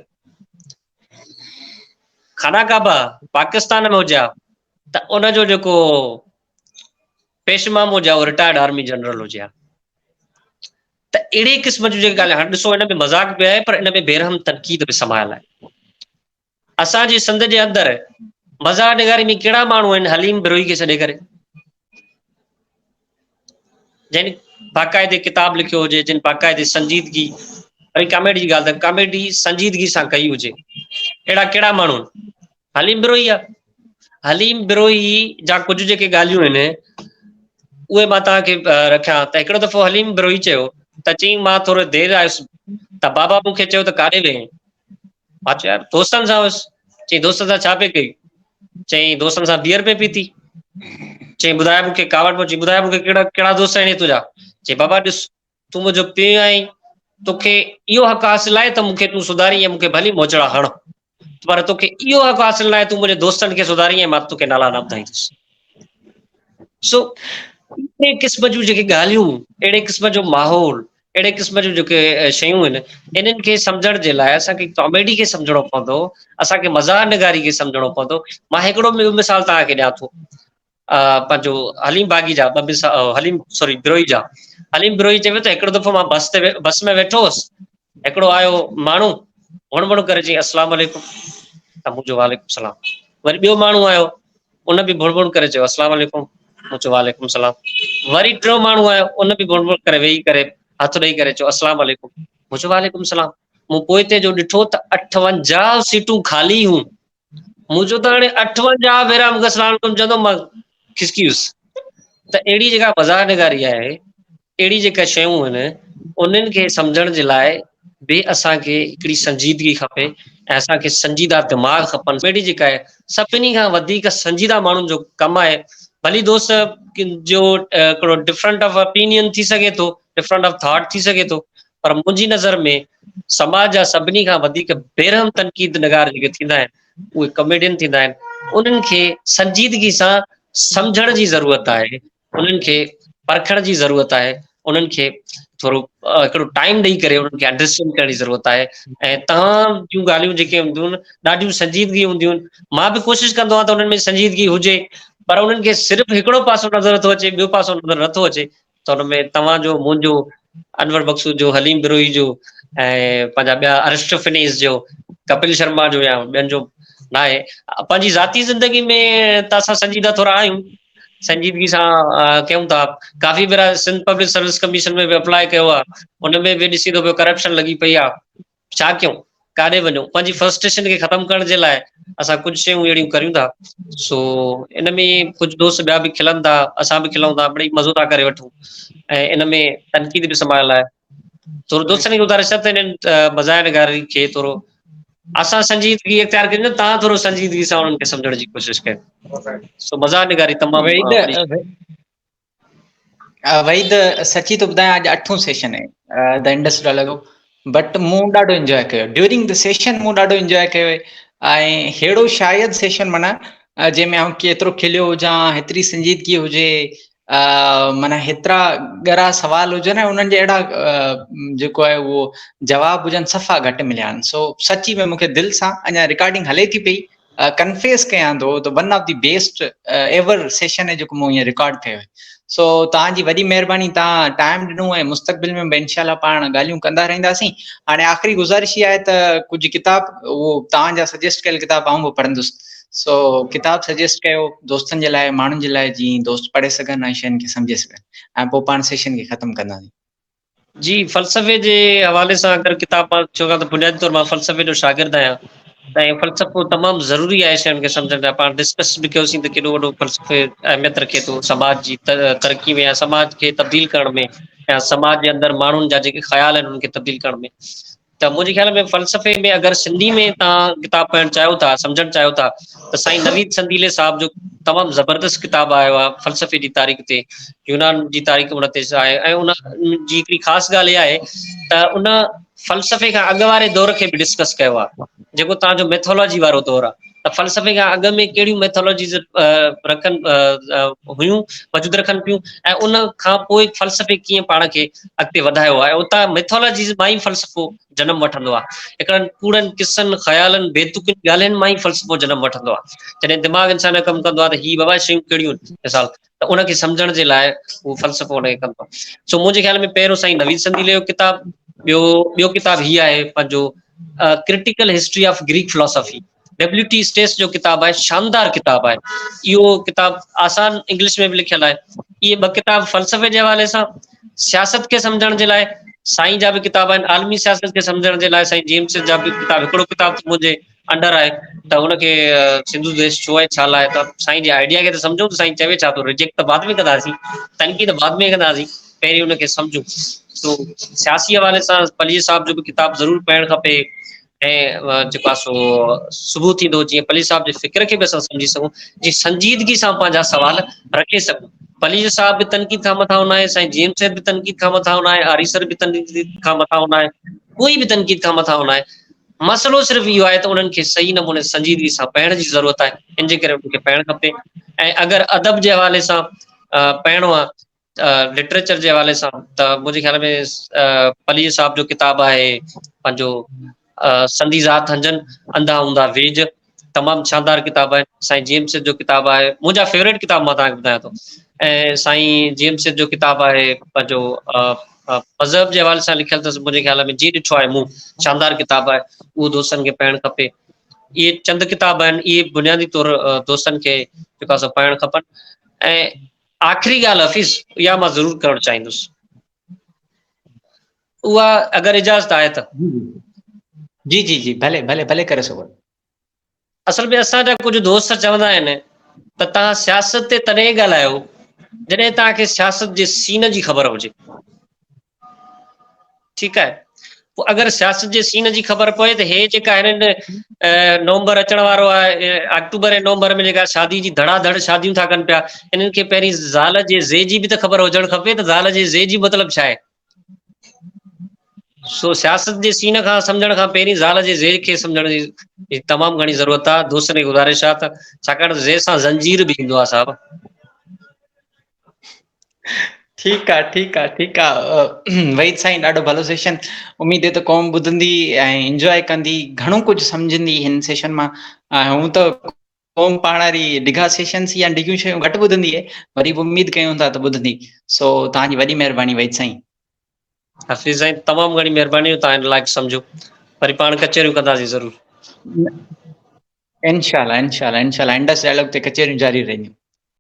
खाना काबा पाकिस्तान में हुजे त उनजो जेको पेशमाम हुजे उहो रिटायर्ड आर्मी जनरल हुजे। त अहिड़े क़िस्म जूं जेके ॻाल्हि, हाणे ॾिसो हिन में मज़ाक़ बि आहे पर इन में बेरहम तनक़ीद बि समायल आहे। असांजी सिंध जे अंदरि मज़ाक़ निगारी में कहिड़ा माण्हू आहिनि, हलीम बिरोही खे छॾे करे, जिन बाक़ाइदे किताब लिखियो हुजे, जिन बाक़ाइदे संजीदगी, वरी कॉमेडी जी ॻाल्हि त कॉमेडी संजीदगी सां कई हुजे, अहिड़ा कहिड़ा माण्हू? हलीम बिरोही आहे। हलीम बिरोही जा कुझु जेके ॻाल्हियूं आहिनि उहे मां तव्हांखे रखियां। त हिकिड़ो दफ़ो हलीम बिरोही चयो त चईं मां थोरो देरि आयुसि त बाबा मूंखे चयो त काॾे वें? मां चयो यार दोस्तनि सां हुयुसि। चईं दोस्तनि सां छा पे कई? चईं दोस्तनि सां बियर पे पीती। चईं ॿुधाए मूंखे कावड़ में, चईं ॿुधाए मूंखे कहिड़ा दोस्त आहिनि तुंहिंजा? चईं बाबा ॾिस तूं मुंहिंजो पीउ आहीं, तोखे इहो हक़ हासिल आहे त मूंखे तूं सुधारी, मूंखे भली मोचड़ा हण, पर तोखे इहो हक़ हासिल न आहे तूं मुंहिंजे दोस्तनि खे सुधारी, मां तोखे नाला न ॿुधाईंदुसि। सो अहिड़े क़िस्म जूं जेके ॻाल्हियूं, अहिड़े क़िस्म जो माहौल, अहिड़े क़िस्म जूं जेके शयूं आहिनि, इन्हनि खे सम्झण जे लाइ असांखे कॉमेडी खे सम्झणो पवंदो, असांखे मज़ाक़ निगारी खे सम्झणो पवंदो। मां हिकिड़ो ॿियो मिसाल तव्हांखे ॾियां थो। पंहिंजो हलीम बागी जा हलीम बिरोही चवे त हिकिड़ो दफ़ो मां बस में वेठो हुअसि, हिकिड़ो आयो माण्हू हुण करे चई अस्सलाम वालेकुम, त मूं चयो वालेकुम सलाम। वरी ॿियो माण्हू आयो, उन बि भुण करे चयो अस्सलाम वालेकुम, मूं चयो वालेकुम सलाम। वरी टियों माण्हू आयो, उन बि भुण करे वेही करे हथ ॾेई करे चयो अस्सलाम वालेकुम, मूं चयो वालेकुम सलाम। मूं पोइ ते जो ॾिठो त 58 सीटूं ख़ाली हुयूं। मूं चयो त हाणे 58 भेरा मूंखे अस्सलाम वालेकुम चवंदो, मां खिसकी वियुसि। त अहिड़ी जेका मज़ाक निगारी आहे, अहिड़ी जेका शयूं आहिनि, उन्हनि खे सम्झण जे लाइ बि असांखे हिकिड़ी संजीदगी खपे ऐं असांखे संजीदा दिमाग़ खपनि। अहिड़ी जेका आहे सभिनी खां वधीक संजीदा माण्हुनि जो कमु आहे। भली दोस्त जो हिकिड़ो डिफरेंट ऑफ ओपिनियन थी सघे थो, डिफरेंट ऑफ थॉट थी सघे थो, पर मुंहिंजी नज़र में समाज जा सभिनी खां वधीक बेरहम तनक़ीद निगार जेके थींदा आहिनि, उहे कॉमेडियन थींदा आहिनि। उन्हनि खे संजीदगी सां सम्झण जी ज़रूरत आहे, उन्हनि खे परखण जी ज़रूरत आहे, उन्हनि खे थोरो हिकिड़ो टाइम ॾेई करे उन्हनि खे अंडरस्टैंड करण जी ज़रूरत आहे। ऐं तव्हां जूं ॻाल्हियूं जेके हूंदियूं आहिनि ॾाढियूं संजीदगी हूंदियूं आहिनि। मां बि कोशिशि कंदो आहियां त उन्हनि में संजीदगी हुजे, पर उन्हनि खे सिर्फ़ु हिकिड़ो पासो नज़र थो अचे, ॿियो पासो नज़र नथो अचे। त हुन में तव्हांजो, मुंहिंजो, अनवर बख्शू जो, हलीम बिरोही जो ऐं पंहिंजा ॿिया अरिस्टोफिनीस जो, कपिल शर्मा जो या ॿियनि जो न आहे। पंहिंजी ज़ाती ज़िंदगी में त असां संजीदा थोरा आहियूं, संजीदगी सां कयूं था। काफ़ी भेरा सिंध पब्लिक सर्विस कमीशन में बि अप्लाई कयो आहे, उन में बि ॾिसी थो पियो करप्शन लॻी पई आहे। छा कयूं, काॾे वञूं? पंहिंजी फ्रस्ट्रेशन खे ख़तमु करण जे लाइ असां कुझु शयूं अहिड़ियूं करियूं था। सो इन में कुझु दोस्त ॿिया बि खिलनि था, असां बि खिलूं था, बड़ी मज़ो था करे वठूं। ऐं इन में तनक़ीद बि संभाल आहे। थोरो दोस्तनि खे गुज़ारिश आहे त इन्हनि मज़ाहिर निगारी खे थोरो असां संजीदगी इख़्तियार कयूं, तव्हां थोरो संजीदगी सां उन्हनि खे सम्झण जी कोशिशि कयो। सो मज़ाहिर निगारी तमामु वहीद सची तो ॿुधायां, अॼु 8हों सेशन आहे द इंडस डायलॉग, बट मूं ॾाढो इंजॉय कयो ड्यूरिंग द सेशन। मूं ॾाढो इंजॉय कयो ऐं अहिड़ो शायदि सेशन माना जंहिंमें आउं केतिरो खिलियो हुजां, हेतिरी संजीदगी हुजे, माना हेतिरा ॻरा सवाल हुजनि, उन्हनि जे अहिड़ा जेको आहे उहो जवाब हुजनि, सफ़ा घटि मिलिया आहिनि। सो सची में मूंखे दिलि सां, अञा रिकॉर्डिंग हले थी पई, कन्फेस कयां थो त one of the best ever session आहे जेको मूं हीअं रिकॉर्ड कयो आहे। सो तव्हांजी वॾी महिरबानी, तव्हां टाइम ॾिनो ऐं मुस्तक़बिल में बि इनशाला पाण ॻाल्हियूं कंदा रहंदासीं। हाणे आख़िरी गुज़ारिश इहा आहे त कुझु किताब, उहो तव्हांजा सजेस्ट कयल किताब आउं बि पढ़ंदुसि। सो किताब सजेस्ट कयो दोस्तनि जे लाइ, माण्हुनि जे लाइ, जीअं दोस्त पढ़े सघनि ऐं शयुनि खे सम्झे सघनि, ऐं पोइ पाण सेशन खे ख़तमु कंदासीं। जी, फ़लसफ़े जे हवाले सां अगरि किताब मां चवां त बुनियादी तौर मां फ़लसफ़े जो शागिर्दु आहियां, त फ़लसफ़ो तमामु ज़रूरी आहे शयुनि खे सम्झण लाइ। पाण डिस्कस बि कयोसीं त केॾो वॾो फ़लसफ़े अहमियत रखे थो समाज जी तरक़ी में, या समाज खे तब्दील करण में, या समाज जे अंदरि माण्हुनि जा जेके ख़्याल आहिनि उन्हनि खे तब्दील करण में। त मुंहिंजे ख़्याल में फ़लसफ़े में अगरि सिंधी में तव्हां किताब पढ़णु चाहियो था, सम्झणु चाहियो था, त साईं नवीद संदीले साहिब जो तमामु ज़बरदस्त किताबु आयो आहे फ़लसफ़े जी तारीख़ ते, यूनान जी तारीख़ उन ते आहे। ऐं उन जी हिकिड़ी ख़ासि ॻाल्हि इहा आहे त उन फ़लसफ़े खां अॻु वारे दौर खे बि डिस्कस कयो आहे, जेको तव्हांजो मैथोलॉजी वारो दौरु आहे। त फ़लसफ़े खां अॻु में कहिड़ियूं मैथोलॉजीज़ हुयूं, मौजूदु रखनि पियूं, ऐं उन खां पोइ फ़लसफ़े कीअं पाण खे अॻिते वधायो आहे। उतां मैथोलॉजीज़ मां ई फ़लसफ़ो जनमु वठंदो आहे, हिकिड़नि कूड़नि किसनि ख़्यालनि बेतुकिन ॻाल्हियुनि मां ई फ़लसफ़ो जनमु वठंदो आहे। जॾहिं दिमाग़ इंसान जो कमु कंदो आहे त ही बाबा शयूं कहिड़ियूं आहिनि, मिसाल त उनखे सम्झण जे लाइ उहो फ़लसफ़ो उनखे कंदो आहे। सो मुंहिंजे ख़्याल में पहिरियों साईं नवीद संदीले जो किताबु, ॿियो किताबु हीअ आहे पंहिंजो critical history of Greek philosophy, WT Stace जो किताबु आहे, शानदार किताबु आहे। इहो किताबु आसान इंग्लिश में बि लिखियलु आहे। इहे ॿ किताब फ़लसफ़े जे हवाले सां, सियासत खे सम्झण जे लाइ साईं जा बि किताब आहिनि, आलमी सियासत खे सम्झण जे लाइ साईं जेम्स जा बि किताब, हिकिड़ो किताबु मुंहिंजे अंडर आहे त हुनखे सिंधु देश छो आहे, छा लाइ, त साईं जे आइडिया खे त सम्झूं त साईं चवे छा थो, रिजेक्ट त बाद में कंदासीं, तनक़ीद बाद में कंदासीं, पहिरीं हुनखे सम्झूं। तो सियासी हवाले सां पलीअ साहिब जो बि किताबु ज़रूरु पढ़णु खपे। ऐं जेको आहे सो सुबुह थींदो जीअं पली साहिब जे फ़िक्र खे बि असां सम्झी सघूं, जीअं संजीदगी सां पंहिंजा सवाल रखे सघूं। पली साहिब बि तनक़ीद खां मथां हुन आहे, साईं जेम्स बि तनक़ीद खां मथां हुन आहे, आरीसर बि तनक़ीद खां मथां हुन आहे, कोई बि तनक़ीद खां मथां हुन आहे। मसइलो सिर्फ़ु इहो आहे त उन्हनि खे सही नमूने संजीदगी सां पढ़ण जी ज़रूरत आहे, इन जे करे उनखे पढ़णु खपे। ऐं अगरि अदब जे हवाले सां पढ़णो आहे, लिटरेचर जे हवाले सां, त मुंहिंजे ख़्याल में पलीअ साहिब जो किताबु आहे पंहिंजो संधी ज़ात हंजन अंधा हूंदा वेज, तमामु शानदार किताब आहे। साईं जेम्स जो किताब आहे, मुंहिंजा फेवरेट किताब मां तव्हांखे ॿुधायां थो। ऐं साईं जेम्स जो किताब आहे पंहिंजो मज़हब जे हवाले सां लिखियल अथसि, मुंहिंजे ख़्याल में जी ॾिठो आहे मूं, शानदार किताब आहे, उहो दोस्तनि खे पढ़णु खपे। इहे चंद किताब आहिनि, इहे बुनियादी तौर दोस्तनि खे जेको आहे पढ़णु खपनि। ऐं आख़िरी ॻाल्हि हफ़ीज़ इहा मां ज़रूरु करणु चाहींदुसि, उहा अगरि इजाज़त आहे त। जी जी जी, भले भले भले करे सघो। असल में असांजा कुझु दोस्त चवंदा आहिनि त तव्हां सियासत ते तॾहिं ॻाल्हायो जॾहिं तव्हांखे सियासत जे सीन जी ख़बर हुजे। ठीकु आहे, पोइ अगरि सियासत जे सीन जी ख़बर पए त हे जेका हिननि नवंबर अचण वारो आहे, अक्टूबर ऐं नवंबर में जेका शादी जी धड़ाधड़ शादियूं था कनि पिया, इन्हनि खे पहिरीं ज़ाल जे ज़े जी बि त ख़बर हुजणु खपे त ज़ाल जे ज़े जी मतिलबु छा आहे। सो सियासत जे सीन खां सम्झण खां पहिरीं ज़ाल जे ज़े खे सम्झण जी तमामु घणी ज़रूरत आहे। दोस्तनि खे गुज़ारिश आहे त, छाकाणि ज़े सां ज़ंजीर बि ईंदो आहे साहब। ठीकु आहे ठीकु आहे ठीकु आहे, वहीद साईं ॾाढो भलो सेशन। उमेद आहे त क़ौम ॿुधंदी ऐं इंजॉय कंदी, घणो कुझु सम्झंदी हिन सेशन मां। हूअं त क़ौम पाण वारी डिघा सेशन्स या डिघियूं शयूं घटि ॿुधंदी आहे, वरी बि उमेद कयूं था त ॿुधंदी। सो तव्हांजी वॾी महिरबानी वहीद साईं। हफ़ीज़ साईं तमामु घणी महिरबानी, तव्हां हिन लाइक़ु सम्झो, वरी पाण कचहरियूं कंदासीं ज़रूरु। इंशाल्लाह इंशाल्लाह इंशाल्लाह, इंडस डायलॉग ते कचहरियूं जारी रहंदियूं।